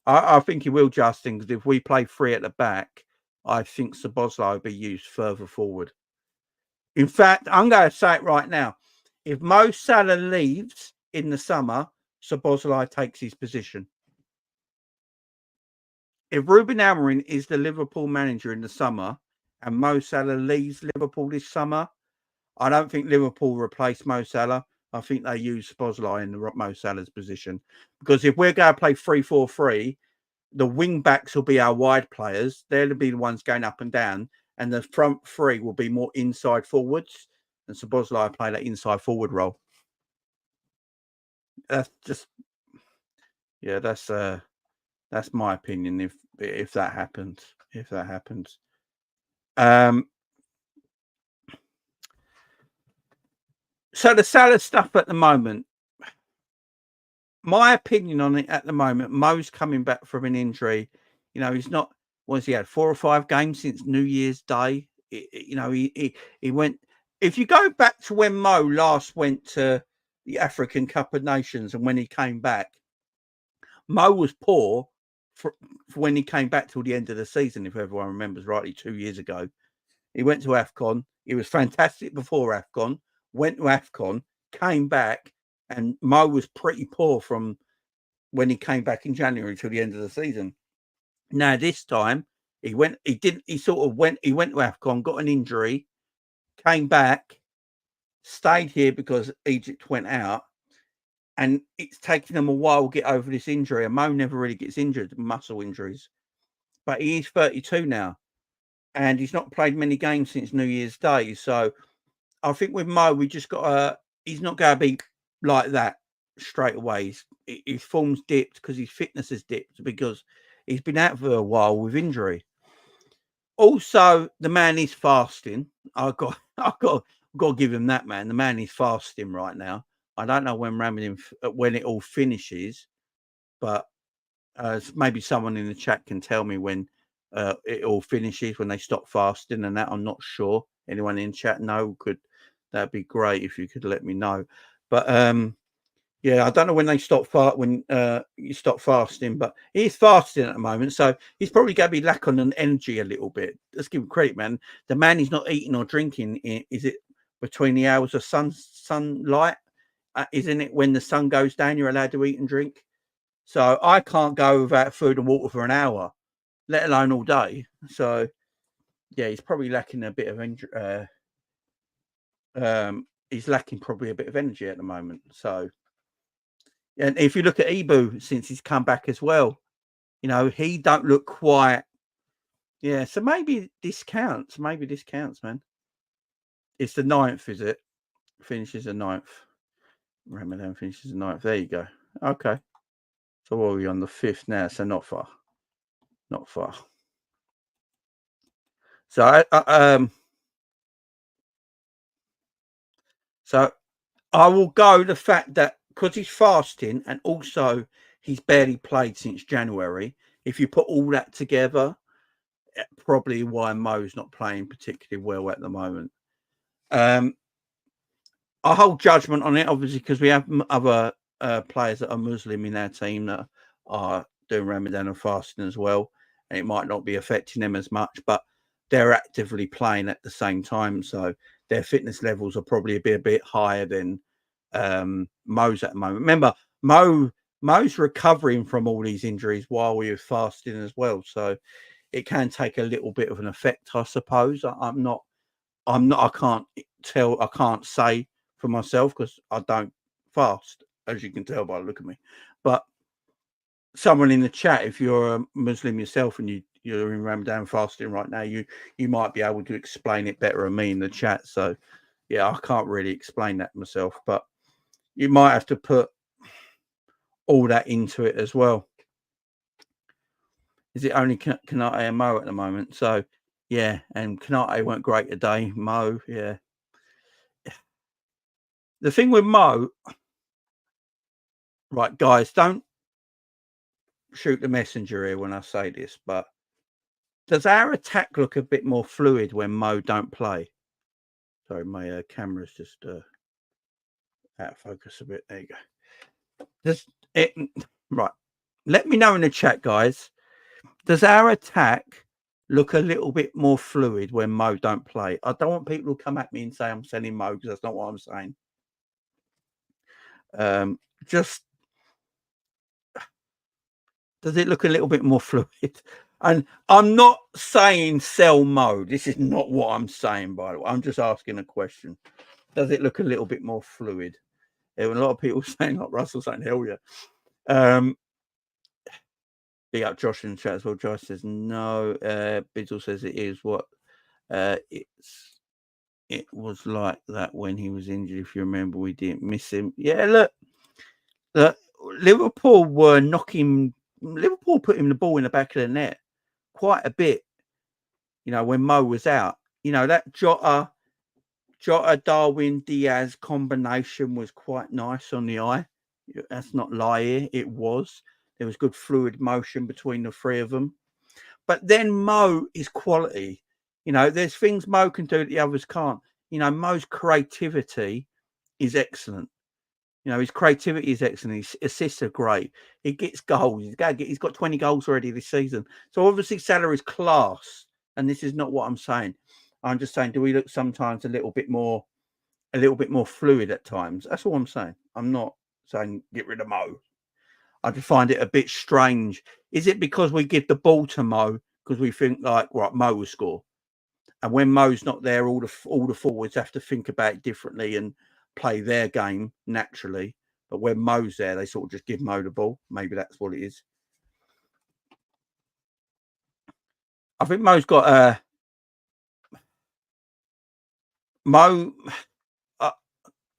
I think he will, Justin, because if we play three at the back, I think Szoboszlai will be used further forward. In fact, I'm going to say it right now. If Mo Salah leaves in the summer, Szoboszlai takes his position. If Ruben Amorim is the Liverpool manager in the summer and Mo Salah leaves Liverpool this summer, I don't think Liverpool replace Mo Salah. I think they use Szoboszlai in the Mo Salah's position. Because if we're going to play 3-4-3, the wing backs will be our wide players. They'll be the ones going up and down. And the front three will be more inside forwards. And Szoboszlai play that inside forward role. That's just, yeah, that's my opinion. If that happens, So the Salah stuff at the moment, my opinion on it at the moment, Mo's coming back from an injury. He's not. He had 4 or 5 games since New Year's Day. He went. If you go back to when Mo last went to the African Cup of Nations, and when he came back, Mo was poor for when he came back till the end of the season, if everyone remembers rightly, 2 years ago. He went to AFCON. He was fantastic before AFCON, went to AFCON, came back, and Mo was pretty poor from when he came back in January till the end of the season. Now, this time, he went to AFCON, got an injury, came back, stayed here because Egypt went out, and it's taken him a while to get over this injury. And Mo never really gets injured, muscle injuries. But he is 32 now, and he's not played many games since New Year's Day. So I think with Mo, we just got to, he's not going to be like that straight away. His form's dipped because his fitness has dipped because he's been out for a while with injury. Also, the man is fasting. I've got to give him that, man. The man is fasting right now. I don't know when Ramadan, when it all finishes, but maybe someone in the chat can tell me when it all finishes, when they stop fasting and that. I'm not sure. Anyone in chat know? That'd be great if you could let me know. But yeah, I don't know when they stop you stop fasting, but he's fasting at the moment, so he's probably going to be lacking on energy a little bit. Let's give him credit, man. The man is not eating or drinking. Is it between the hours of sunlight? Isn't it when the sun goes down, you're allowed to eat and drink? So I can't go without food and water for an hour, let alone all day. So yeah, he's probably lacking a bit of he's lacking probably a bit of energy at the moment. So, and if you look at Ibu since he's come back as well, you know, he don't look quite. Yeah, so maybe this counts. Maybe this counts, man. It's the 9th, is it? Finishes the 9th. Ramadan finishes the 9th. There you go. Okay. So what are we on the 5th now? So not far. Not far. So so I will go the fact that because he's fasting and also he's barely played since January. If you put all that together, probably why Mo's not playing particularly well at the moment. I hold judgment on it, obviously, because we have other players that are Muslim in our team that are doing Ramadan and fasting as well, and it might not be affecting them as much, but they're actively playing at the same time, so their fitness levels are probably a bit higher than Mo's at the moment. Remember, Mo's recovering from all these injuries while we were fasting as well, so it can take a little bit of an effect, I suppose. I can't say for myself because I don't fast, as you can tell by the look at me. But someone in the chat, if you're a Muslim yourself and you're in Ramadan fasting right now, you might be able to explain it better than me in the chat. So yeah, I can't really explain that myself, but you might have to put all that into it as well. Is it only Kanate and Mo at the moment? So yeah, and Kanate weren't great today. Mo, yeah. The thing with Mo, right, guys, don't shoot the messenger here when I say this, but does our attack look a bit more fluid when Mo don't play? Sorry, my camera's just out of focus a bit. There you go. Does it right? Let me know in the chat, guys. Does our attack look a little bit more fluid when Mo don't play? I don't want people to come at me and say I'm selling Mo because that's not what I'm saying. Just does it look a little bit more fluid? And I'm not saying sell Mo. This is not what I'm saying, by the way. I'm just asking a question. Does it look a little bit more fluid? There were a lot of people saying, like Russell saying, hell yeah. Big up Josh in the chat as well. Josh says no. Bizzle says it is what it was like that when he was injured. If you remember, we didn't miss him. Yeah, look, Liverpool were knocking. Liverpool put him the ball in the back of the net quite a bit. You know, when Mo was out, you know, that Jota, Darwin, Diaz combination was quite nice on the eye. That's not lie here. It was. There was good fluid motion between the three of them. But then Mo is quality. You know, there's things Mo can do that the others can't. You know, Mo's creativity is excellent. You know, his creativity is excellent. His assists are great. He gets goals. He's got 20 goals already this season. So obviously Salah is class. And this is not what I'm saying. I'm just saying, do we look sometimes a little bit more fluid at times? That's all I'm saying. I'm not saying get rid of Mo. I just find it a bit strange. Is it because we give the ball to Mo because we think like, right, Mo will score, and when Mo's not there, all the forwards have to think about it differently and play their game naturally. But when Mo's there, they sort of just give Mo the ball. Maybe that's what it is. I think Mo's got Mo.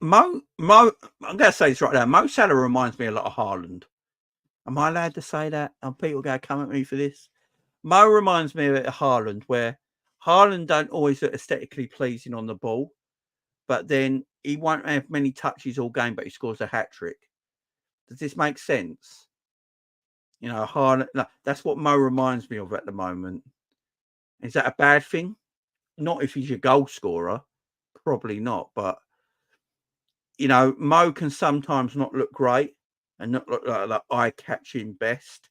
Mo. I'm going to say this right now. Mo Salah reminds me a lot of Haaland. Am I allowed to say that? And people are going to come at me for this. Mo reminds me of Haaland, where Haaland don't always look aesthetically pleasing on the ball, but then he won't have many touches all game, but he scores a hat-trick. Does this make sense? You know, Haaland, no, that's what Mo reminds me of at the moment. Is that a bad thing? Not if he's your goal scorer. Probably not, but, you know, Mo can sometimes not look great and not look like eye-catching best,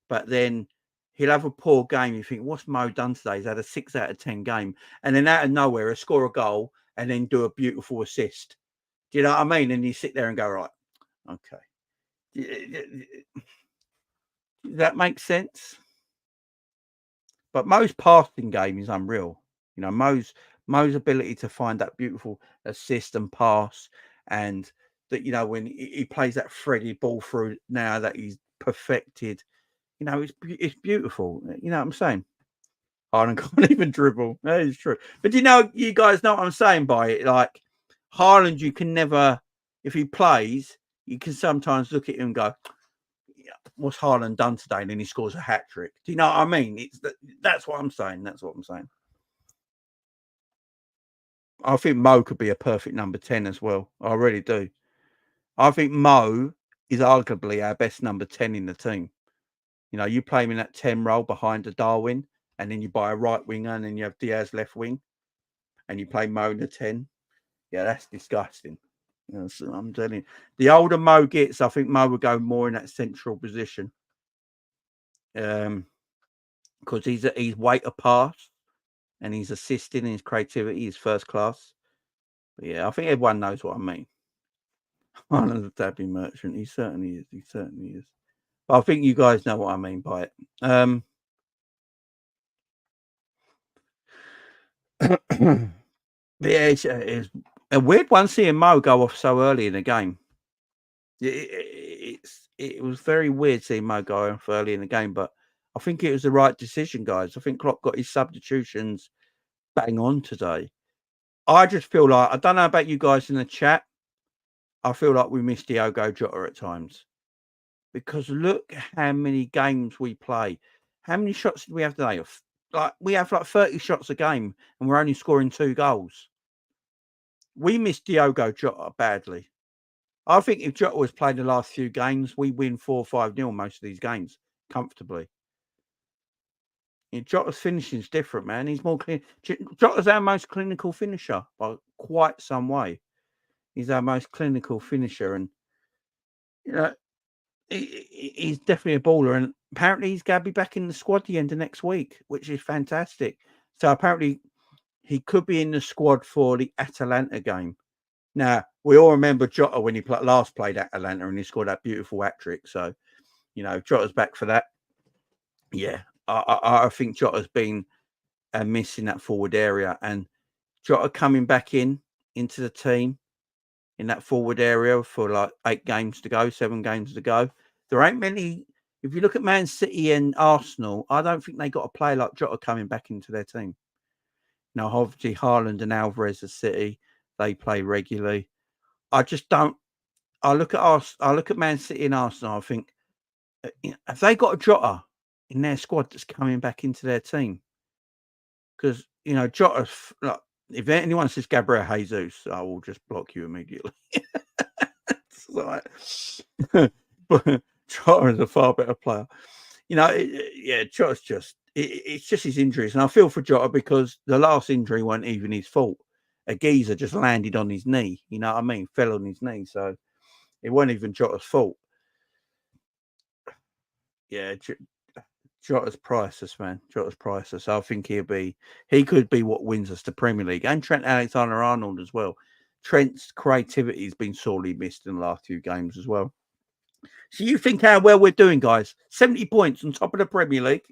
but then he'll have a poor game. You think, what's Mo done today? He's had a 6 out of 10 game. And then out of nowhere, he'll score a goal and then do a beautiful assist. Do you know what I mean? And you sit there and go, right, okay. Does that make sense? But Mo's passing game is unreal. You know, Mo's ability to find that beautiful assist and pass, and that, you know, when he plays that threaded ball through now that he's perfected, you know, it's beautiful. You know what I'm saying? Haaland can't even dribble. That is true. But you guys know what I'm saying by it. Like Haaland, you can never, if he plays, you can sometimes look at him and go, yeah, what's Haaland done today? And then he scores a hat trick. Do you know what I mean? That's what I'm saying. That's what I'm saying. I think Mo could be a perfect number 10 as well. I really do. I think Mo is arguably our best number 10 in the team. You know, you play him in that 10 role behind the Darwin, and then you buy a right winger, and then you have Diaz left wing, and you play Mo in the 10. Yeah, that's disgusting. You know, so I'm telling you. The older Mo gets, I think Mo would go more in that central position. Because he's weight of pass, and he's assisting, and his creativity is first class. But yeah, I think everyone knows what I mean. Haaland's a tabby merchant. He certainly is. He certainly is. But I think you guys know what I mean by it. Yeah, it's a weird one seeing Mo go off so early in the game. It was very weird seeing Mo go off early in the game, but I think it was the right decision, guys. I think Klopp got his substitutions bang on today. I just feel like, I don't know about you guys in the chat, I feel like we missed Diogo Jota at times. Because look how many games we play. How many shots did we have today? We have 30 shots a game, and we're only scoring 2 goals. We missed Diogo Jota badly. I think if Jota was playing the last few games, we win 4-5-0 most of these games comfortably. Jota's finishing is different, man. He's more clean. Jota's our most clinical finisher by quite some way. He's our most clinical finisher, and you know, he's definitely a baller. And apparently, he's going to be back in the squad the end of next week, which is fantastic. So apparently, he could be in the squad for the Atalanta game. Now, we all remember Jota when he last played Atalanta and he scored that beautiful hat-trick. So, you know, Jota's back for that. Yeah, I think Jota's been a miss in that forward area. And Jota coming back into the team in that forward area for like 8 games to go, 7 games to go. There ain't many. If you look at Man City and Arsenal, I don't think they got a player like Jota coming back into their team. Now, obviously, Haaland and Alvarez are City. They play regularly. I just don't. I look at Man City and Arsenal. I think, have they got a Jota in their squad that's coming back into their team? Because, you know, Jota, like, if anyone says Gabriel Jesus, I will just block you immediately. It's like, but Jota is a far better player. You know, Jota's just, it's just his injuries. And I feel for Jota because the last injury wasn't even his fault. A geezer just landed on his knee. You know what I mean? Fell on his knee. So It wasn't even Jota's fault. Yeah, Jota's priceless, man. Jota's priceless. I think he could be what wins us the Premier League. And Trent Alexander-Arnold as well. Trent's creativity has been sorely missed in the last few games as well. So you think how well we're doing, guys? 70 points on top of the Premier League.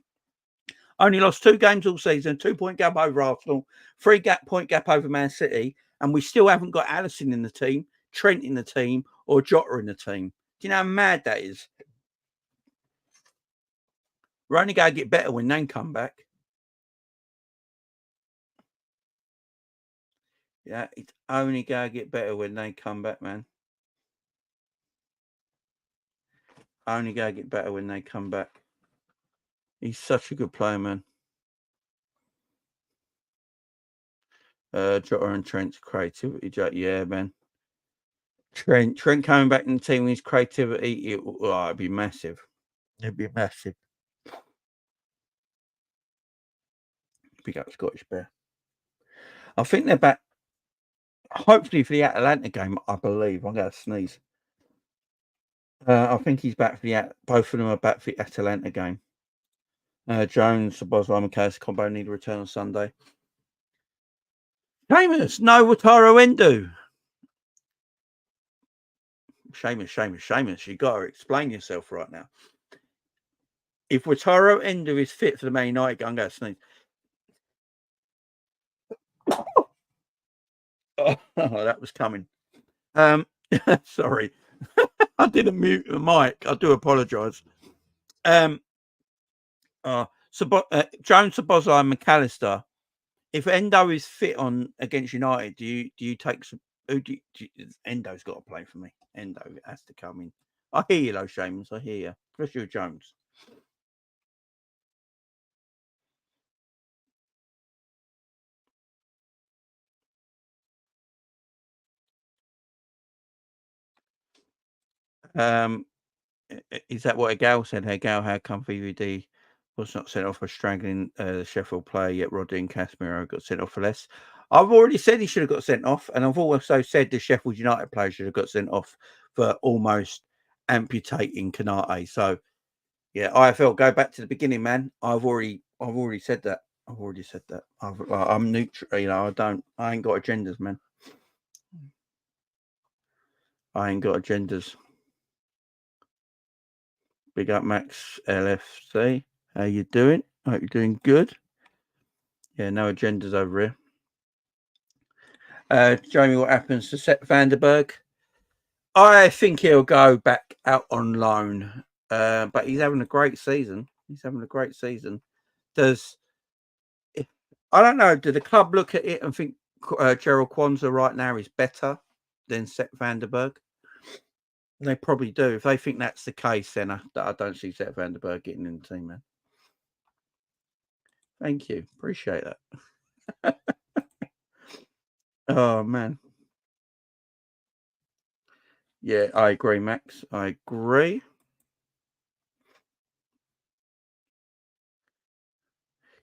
Only lost 2 games all season, 2-point gap over Arsenal, 3-point gap over Man City, and we still haven't got Allister in the team, Trent in the team, or Jota in the team. Do you know how mad that is? We're only going to get better when they come back. Yeah, it's only going to get better when they come back, man. Only going to get better when they come back. He's such a good player, man. Jota and Trent's creativity. Yeah, man. Trent coming back in the team with his creativity, it'd be massive. It'd be massive. Big up Scottish Bear. I think they're back. Hopefully for the Atalanta game, I believe. I'm going to sneeze. I think he's back for both of them are back for the Atalanta game. Jones, Szoboszlai, McAllister combo need to return on Sunday. Seamus, no Wataru Endo. Seamus, you got to explain yourself right now. If Wataru Endo is fit for the Man United game, I'm going to sneeze. Oh, that was coming. Sorry. I didn't mute the mic. I do apologise. Jones, Szoboszlai, and McAllister. If Endo is fit against United, do you take some? Endo's got to play for me. Endo has to come in. I hear you, though, Seamus. I hear you. Especially with Jones. Is that what Gal said? Hey, Gal, how come VVD was not sent off for strangling the Sheffield player, yet Roddy and Casemiro got sent off for less? I've already said he should have got sent off, and I've also said the Sheffield United player should have got sent off for almost amputating Kanate. So, yeah, IFL, go back to the beginning, man. I've already said that. I'm neutral. You know, I ain't got agendas, man. I ain't got agendas. Big up, Max LFC. How you doing? Hope you're doing good. Yeah, no agendas over here. Jamie, what happens to Sepp Vandenberg? I think he'll go back out on loan, but he's having a great season. I don't know. Do the club look at it and think Gerald Kwanzaa right now is better than Sepp Vandenberg? They probably do. If they think that's the case, then I don't see Sepp Vandenberg getting in the team, man. Thank you. Appreciate that. Oh, man. Yeah, I agree, Max. I agree.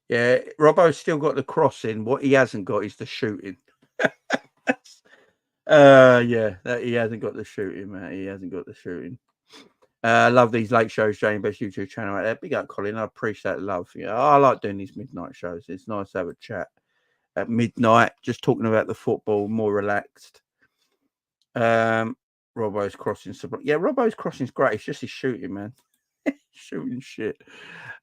Yeah, Robbo's still got the crossing. What he hasn't got is the shooting. He hasn't got the shooting, man. He hasn't got the shooting. I love these late shows, Jane. Best YouTube channel out there. Big up, Colin. I appreciate the love. Yeah, I like doing these midnight shows. It's nice to have a chat at midnight, just talking about the football, more relaxed. Robbo's crossing. Yeah, Robbo's crossing is great. It's just his shooting, man. Shooting shit.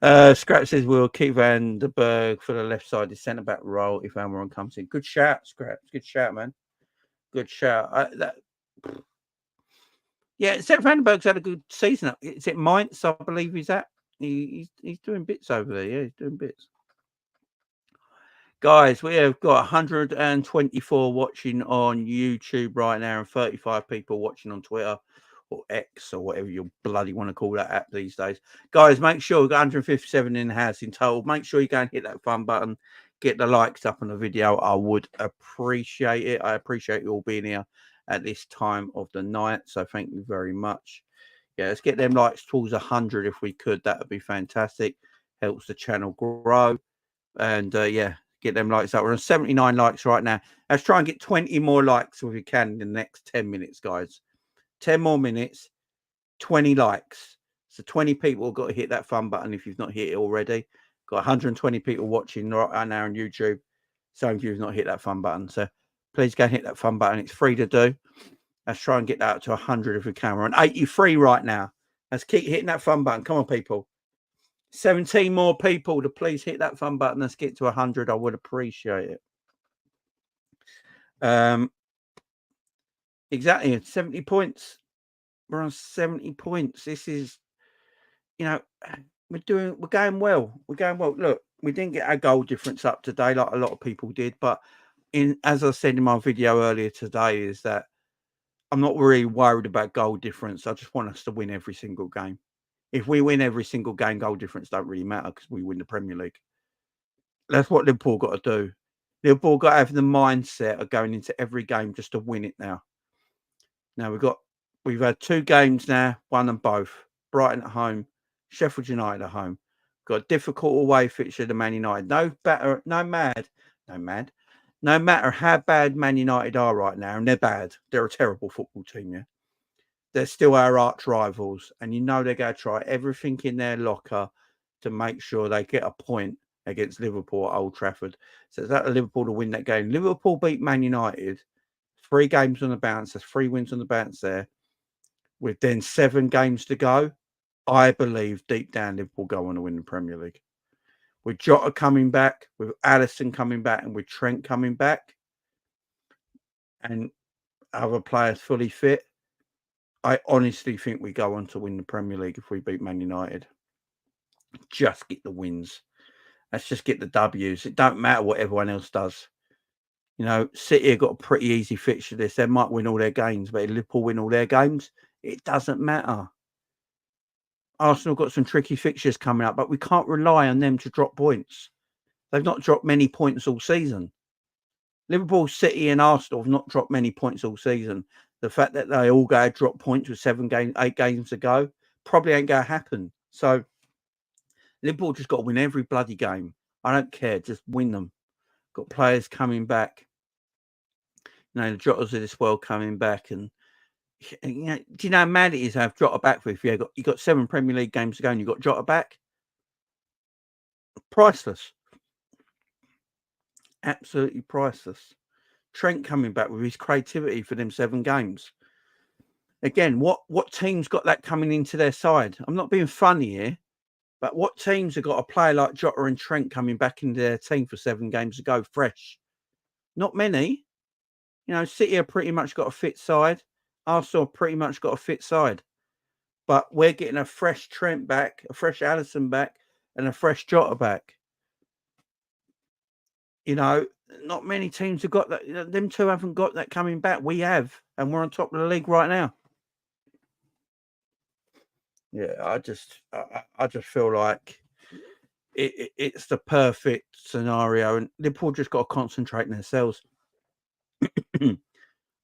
Scrap says we'll keep Vandenberg for the left side, centre back role if Almiron comes in. Good shout, Scrap. Good shout, man. Good shout. Yeah, Sepp Vandenberg's had a good season. Is it Mainz, I believe he's at? He's doing bits over there. Yeah, he's doing bits. Guys, we have got 124 watching on YouTube right now and 35 people watching on Twitter or X or whatever you bloody want to call that app these days. Guys, make sure we've got 157 in the house in total. Make sure you go and hit that fun button. Get the likes up on the video. I would appreciate it. I appreciate you all being here at this time of the night. So thank you very much. Yeah, let's get them likes towards 100 if we could. That would be fantastic. Helps the channel grow. And get them likes up. We're on 79 likes right now. Let's try and get 20 more likes if we can in the next 10 minutes, guys. 10 more minutes, 20 likes. So 20 people have got to hit that fun button if you've not hit it already. Got 120 people watching right now on YouTube. Some of you have not hit that fun button. So please go and hit that fun button. It's free to do. Let's try and get that up to 100 if we can. We're on 83 right now. Let's keep hitting that fun button. Come on, people. 17 more people to please hit that fun button. Let's get to 100. I would appreciate it. Exactly. 70 points. We're on 70 points. This is, we're going well. We're going well. Look, we didn't get our goal difference up today like a lot of people did. But as I said in my video earlier today, is that I'm not really worried about goal difference. I just want us to win every single game. If we win every single game, goal difference don't really matter because we win the Premier League. That's what Liverpool got to do. Liverpool got to have the mindset of going into every game just to win it now. Now we've had 2 games now, won them both. Brighton at home, Sheffield United at home. Got a difficult away fixture to Man United. No matter how bad Man United are right now, and they're bad. They're a terrible football team, yeah. They're still our arch rivals, and they're going to try everything in their locker to make sure they get a point against Liverpool at Old Trafford. So it's up to Liverpool to win that game. Liverpool beat Man United, 3 games on the bounce. There's 3 wins on the bounce there. With then 7 games to go, I believe deep down Liverpool go on to win the Premier League. With Jota coming back, with Allister coming back, and with Trent coming back, and other players fully fit, I honestly think we go on to win the Premier League if we beat Man United. Just get the wins. Let's just get the W's. It don't matter what everyone else does. City have got a pretty easy fixture this. They might win all their games, but if Liverpool win all their games, it doesn't matter. Arsenal got some tricky fixtures coming up, but we can't rely on them to drop points. They've not dropped many points all season. Liverpool, City and Arsenal have not dropped many points all season. The fact that they all go drop points with 8 games to go probably ain't going to happen. So Liverpool just got to win every bloody game. I don't care. Just win them. Got players coming back. The Jotas of this world coming back. And do you know how mad it is to have Jota back for you? You got 7 Premier League games to go and you got Jota back? Priceless. Absolutely priceless. Trent coming back with his creativity for them 7 games. Again, what team's got that coming into their side? I'm not being funny here, but what teams have got a player like Jota and Trent coming back into their team for 7 games to go fresh? Not many. City have pretty much got a fit side. Arsenal pretty much got a fit side. But we're getting a fresh Trent back, a fresh Allister back, and a fresh Jota back. Not many teams have got that. Them 2 haven't got that coming back. We have, and we're on top of the league right now. Yeah, I just feel like it's the perfect scenario, and Liverpool just got to concentrate on themselves.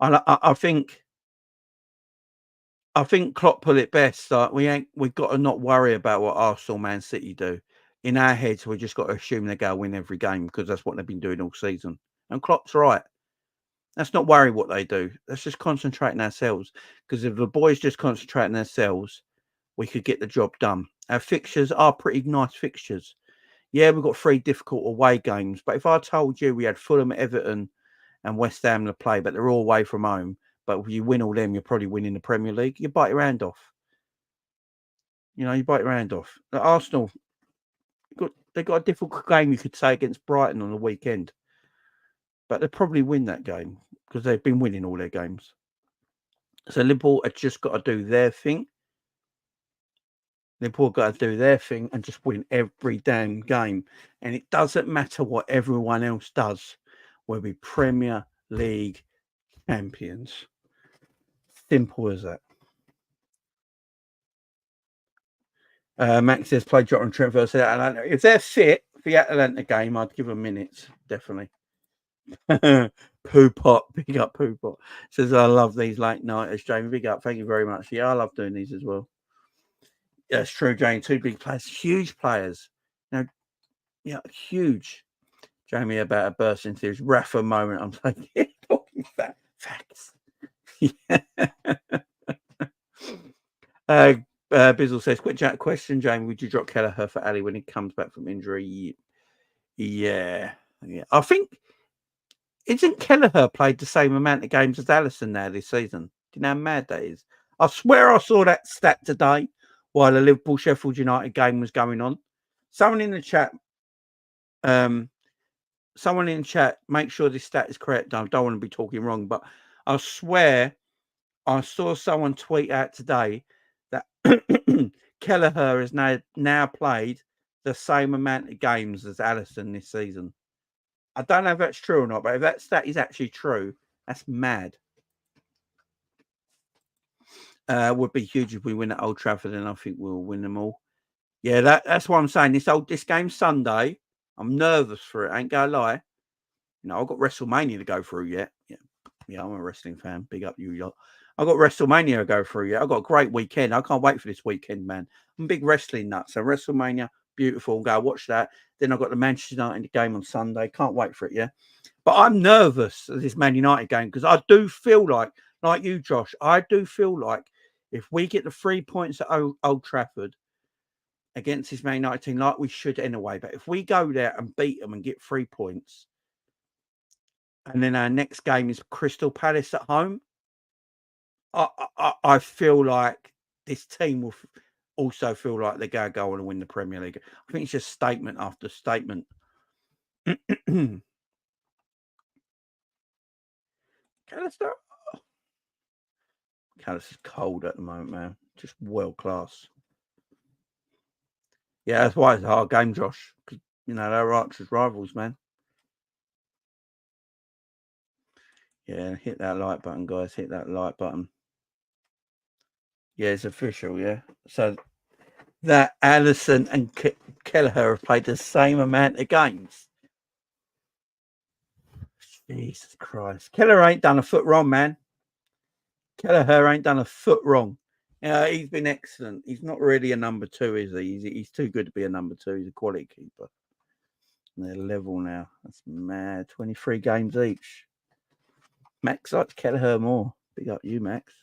I think Klopp put it best. Like we've got to not worry about what Arsenal, Man City do. In our heads, we just got to assume they go win every game because that's what they've been doing all season. And Klopp's right. Let's not worry what they do. Let's just concentrate on ourselves. Because if the boys just concentrate on themselves, we could get the job done. Our fixtures are pretty nice fixtures. Yeah, we've got 3 difficult away games. But if I told you we had Fulham, Everton and West Ham to play, but they're all away from home, but if you win all them, you're probably winning the Premier League. You bite your hand off. You bite your hand off. Arsenal, they got a difficult game, you could say, against Brighton on the weekend. But they'll probably win that game because they've been winning all their games. So Liverpool have just got to do their thing. Liverpool got to do their thing and just win every damn game. And it doesn't matter what everyone else does. We'll be Premier League champions. Simple as that. Max says play Jota and Trent versus Atlanta. If they're fit for the Atlanta game, I'd give them minutes, definitely. Poo Pot, big up Poo Pot. Says I love these late nighters, Jamie. Big up, thank you very much. Yeah, I love doing these as well. Yeah, it's true, Jamie. 2 big players, huge players. Huge. Jamie about a burst into his Rafa moment. I'm like, yeah, talking facts. Yeah. Bizzle says, quick question, Jamie. Would you drop Kelleher for Ali when he comes back from injury? Yeah. I think, isn't Kelleher played the same amount of games as Allister now this season? Do you know how mad that is? I swear I saw that stat today while the Liverpool Sheffield United game was going on. Someone in the chat, make sure this stat is correct. I don't want to be talking wrong, but I swear I saw someone tweet out today that Kelleher has now played the same amount of games as Allister this season. I don't know if that's true or not, but if that stat is actually true, that's mad. Would be huge if we win at Old Trafford, and I think we'll win them all. Yeah, that's what I'm saying. This game's Sunday. I'm nervous for it. I ain't gonna lie. I've got WrestleMania to go through yet. Yeah, I'm a wrestling fan. Big up you lot. I've got WrestleMania to go through yet. I've got a great weekend. I can't wait for this weekend, man. I'm a big wrestling nut. So WrestleMania, beautiful. Go watch that. Then I've got the Manchester United game on Sunday. Can't wait for it, yeah. But I'm nervous of this Man United game because I do feel like you, Josh, I do feel like if we get the 3 points at Old Trafford against this Man United team, like we should anyway, but if we go there and beat them and get 3 points, and then our next game is Crystal Palace at home, I feel like this team will also feel like they're going to go on and win the Premier League. I think it's just statement after statement. McAllister is cold at the moment, man. Just world class. Yeah, that's why it's a hard game, Josh. They're Archer's rivals, man. Yeah, hit that like button, guys. Hit that like button. Yeah, it's official, yeah. So that Allister and Kelleher have played the same amount of games. Jesus Christ. Kelleher ain't done a foot wrong, man. Kelleher ain't done a foot wrong. He's been excellent. He's not really a number 2, is he? He's too good to be a number 2. He's a quality keeper. And they're level now. That's mad. 23 games each. Max likes Kelleher more. Big up you, Max.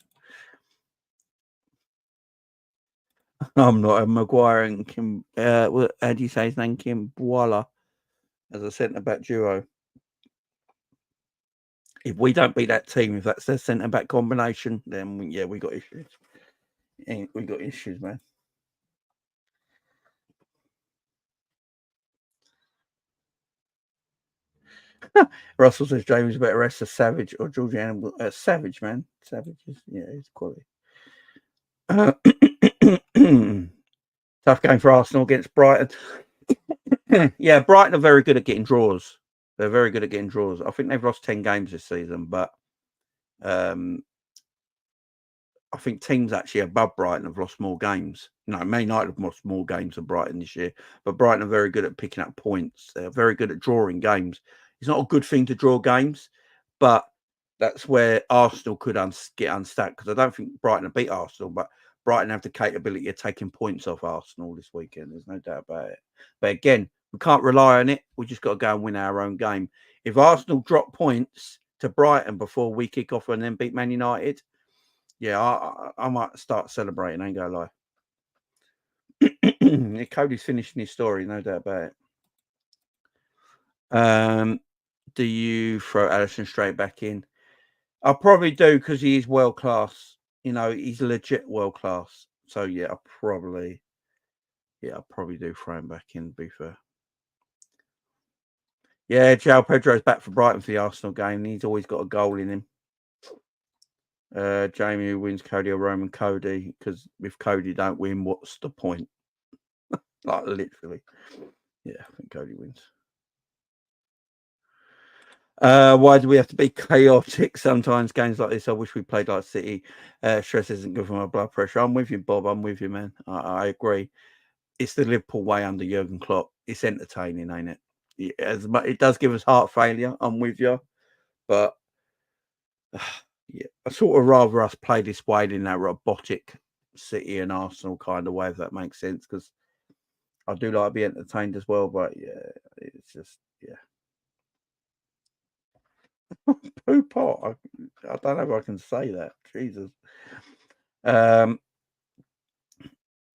I'm not a Maguire and Kim. How do you say his name? Kim Bwala as a centre back duo. If we don't beat that team, if that's their centre back combination, then we got issues. We got issues, man. Russell says James better rest a Savage or Georgian. Savage, man. Savage is, he's quality. Tough game for Arsenal against Brighton. Yeah, Brighton are very good at getting draws. They're very good at getting draws. I think they've lost 10 games this season, but I think teams actually above Brighton have lost more games. Man United have lost more games than Brighton this year, but Brighton are very good at picking up points. They're very good at drawing games. It's not a good thing to draw games, but that's where Arsenal could get unstuck, because I don't think Brighton have beat Arsenal, but Brighton have the capability of taking points off Arsenal this weekend. There's no doubt about it. But again, we can't rely on it. We just got to go and win our own game. If Arsenal drop points to Brighton before we kick off and then beat Man United, I might start celebrating. I ain't gonna lie. Cody's finishing his story, no doubt about it. Do you throw Alisson straight back in? I'll probably do, because he is world class. He's legit world class. So I'll probably do throw him back in, to be fair. Yeah, João Pedro's back for Brighton for the Arsenal game. He's always got a goal in him. Jamie wins Cody or Roman Cody, because if Cody don't win, what's the point? Like, literally. Yeah, I think Cody wins. Why do we have to be chaotic sometimes? Games like this, I wish we played like City. Stress isn't good for my blood pressure. I'm with you, Bob. I'm with you, man. I agree. It's the Liverpool way under Jurgen Klopp. It's entertaining, ain't it? It does give us heart failure. I'm with you, but I sort of rather us play this way than that robotic City and Arsenal kind of way, if that makes sense. Because I do like to be entertained as well, but it's just poo pot. I don't know if I can say that. Jesus.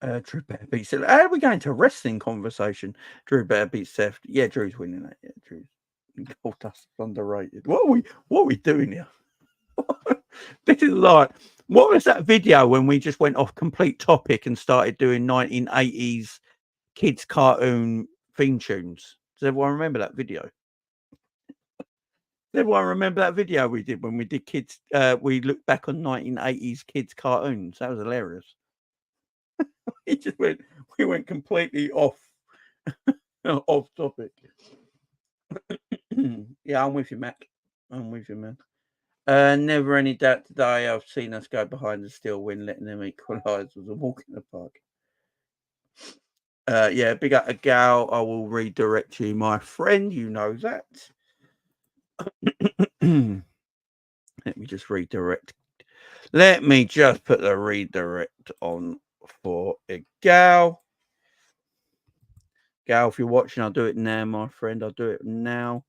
Drew Bear beats Seth. How are we going to wrestling conversation? Drew Bear beats Seth. Yeah, Drew's winning that. Yeah, Drew's Goldust underrated. What are we doing here? This is like, what was that video when we just went off complete topic and started doing 1980s kids cartoon theme tunes? Does everyone remember that video? Does everyone remember that video we did when we did kids? We looked back on 1980s kids cartoons. That was hilarious. We went completely off topic. Yeah, I'm with you, Mac. I'm with you, man. Never any doubt today. I've seen us go behind and still win, letting them equalise was a walk in the park. Yeah, big up a gal. I will redirect you, my friend. You know that. Let me just redirect. Let me just put the redirect on for a gal. Gal, if you're watching, I'll do it now, my friend. I'll do it now.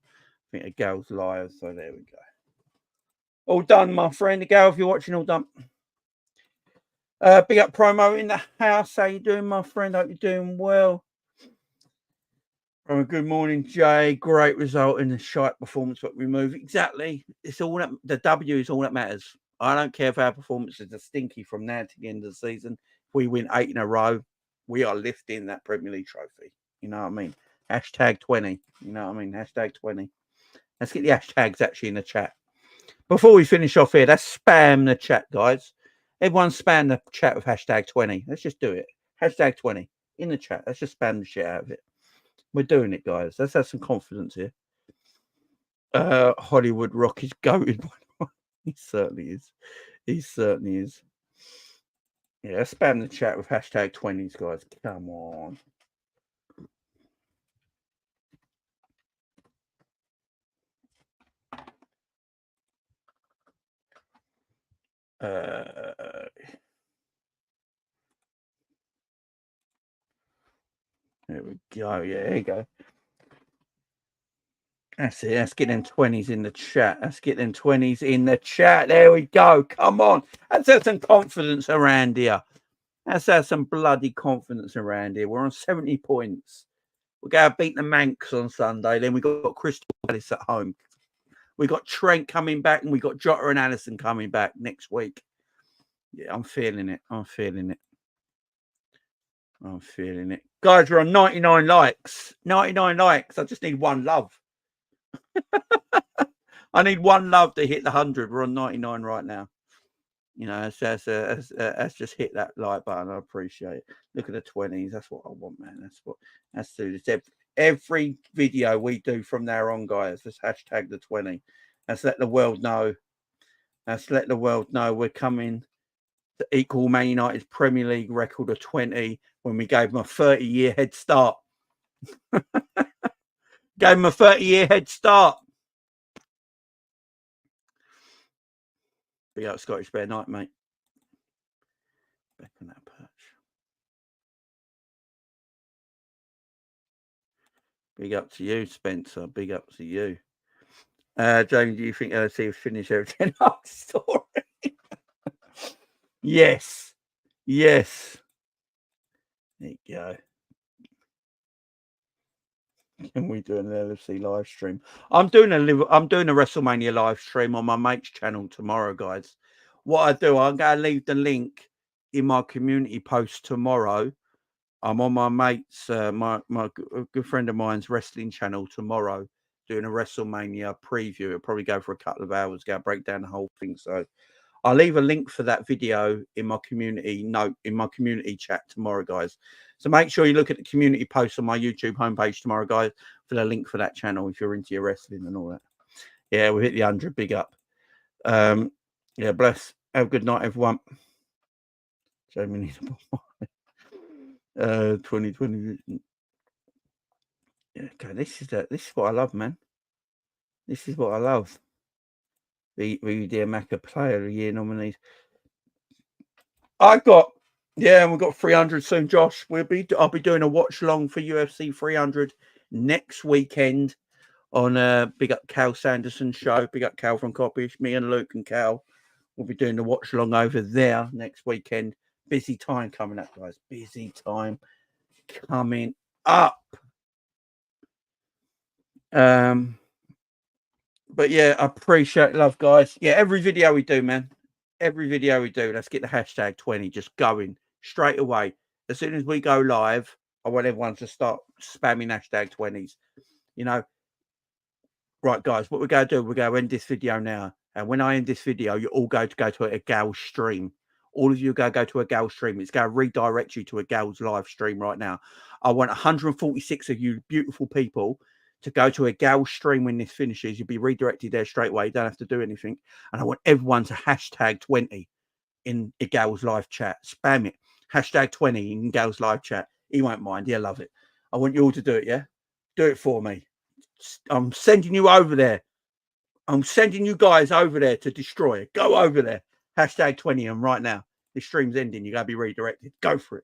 I think a gal's live, so there we go. All done, my friend. A gal, if you're watching, all done. Big up promo in the house. How you doing, my friend? Hope you're doing well. Good morning, Jay. Great result in the shite performance, but we move. Exactly. It's all that the W is all that matters. I don't care if our performances are stinky from now to the end of the season. If we win 8 in a row, we are lifting that Premier League trophy. You know what I mean? Hashtag 20. You know what I mean? Hashtag 20. Let's get the hashtags actually in the chat. Before we finish off here, let's spam the chat, guys. Everyone spam the chat with hashtag 20. Let's just do it. Hashtag 20 in the chat. Let's just spam the shit out of it. We're doing it, guys. Let's have some confidence here. Hollywood Rock is goated. He certainly is. He certainly is. Yeah, let's spam the chat with hashtag 20s, guys. Come on. There we go. Yeah, there you go. That's it. Let's get them 20s in the chat. Let's get them 20s in the chat. There we go. Come on. Let's have some confidence around here. Let's have some bloody confidence around here. We're on 70 points. We're going to beat the Manx on Sunday. Then we got Crystal Palace at home. We got Trent coming back, and we got Jota and Allison coming back next week. Yeah, I'm feeling it. I'm feeling it. I'm feeling it. Guys, we're on 99 likes. 99 likes. I just need one love. I need one love to hit the 100. We're on 99 right now. You know, let's just hit that like button. I appreciate it. Look at the 20s. That's what I want, man. Let's do this. Every video we do from now on, guys, let's hashtag the 20. Let's let the world know. Let's let the world know we're coming to equal Man United's Premier League record of 20 when we gave them a 30-year head start. Gave them a 30-year head start. Big up Scottish Bear Night, mate. Back on that perch. Big up to you, Spencer. Big up to you. James, do you think LFC will finish their 10 story? Yes. Yes. There you go. Can we do an LFC live stream? I'm doing a WrestleMania live stream on my mate's channel tomorrow, guys. What I do, I'm going to leave the link in my community post tomorrow. I'm on my mate's, my good friend of mine's wrestling channel tomorrow, doing a WrestleMania preview. It'll probably go for a couple of hours, go break down the whole thing. So I'll leave a link for that video in my community chat tomorrow, guys. So make sure you look at the community post on my YouTube homepage tomorrow, guys, for the link for that channel if you're into your wrestling and all that. Yeah, we hit the 100. Big up. Yeah, bless. Have a good night, everyone. Jamie 2020. Yeah, okay, this is what I love, man. This is what I love. The dear Macca Player of the Year nominees. We've got 300 soon, Josh. I'll be doing a watch long for UFC 300 next weekend on Big Up Cal Sanderson show. Big Up Cal from Coppish. Me and Luke and Cal will be doing the watch long over there next weekend. Busy time coming up, guys. Busy time coming up. But yeah, I appreciate love, guys. Yeah, every video we do, man. Every video we do, let's get the hashtag 20 just going straight away. As soon as we go live, I want everyone to start spamming hashtag 20s. You know, right, guys, what we're going to do, we're going to end this video now. And when I end this video, you all go to a gal's stream. All of you go to a gal's stream. It's going to redirect you to a gal's live stream right now. I want 146 of you beautiful people to go to a gal's stream when this finishes. You'll be redirected there straight away. You don't have to do anything. And I want everyone to hashtag 20 in a gal's live chat. Spam it. Hashtag 20 in gal's live chat. He won't mind. He'll love it. I want you all to do it, yeah? Do it for me. I'm sending you over there. I'm sending you guys over there to destroy it. Go over there. Hashtag 20 and right now. The stream's ending. You're going to be redirected. Go for it.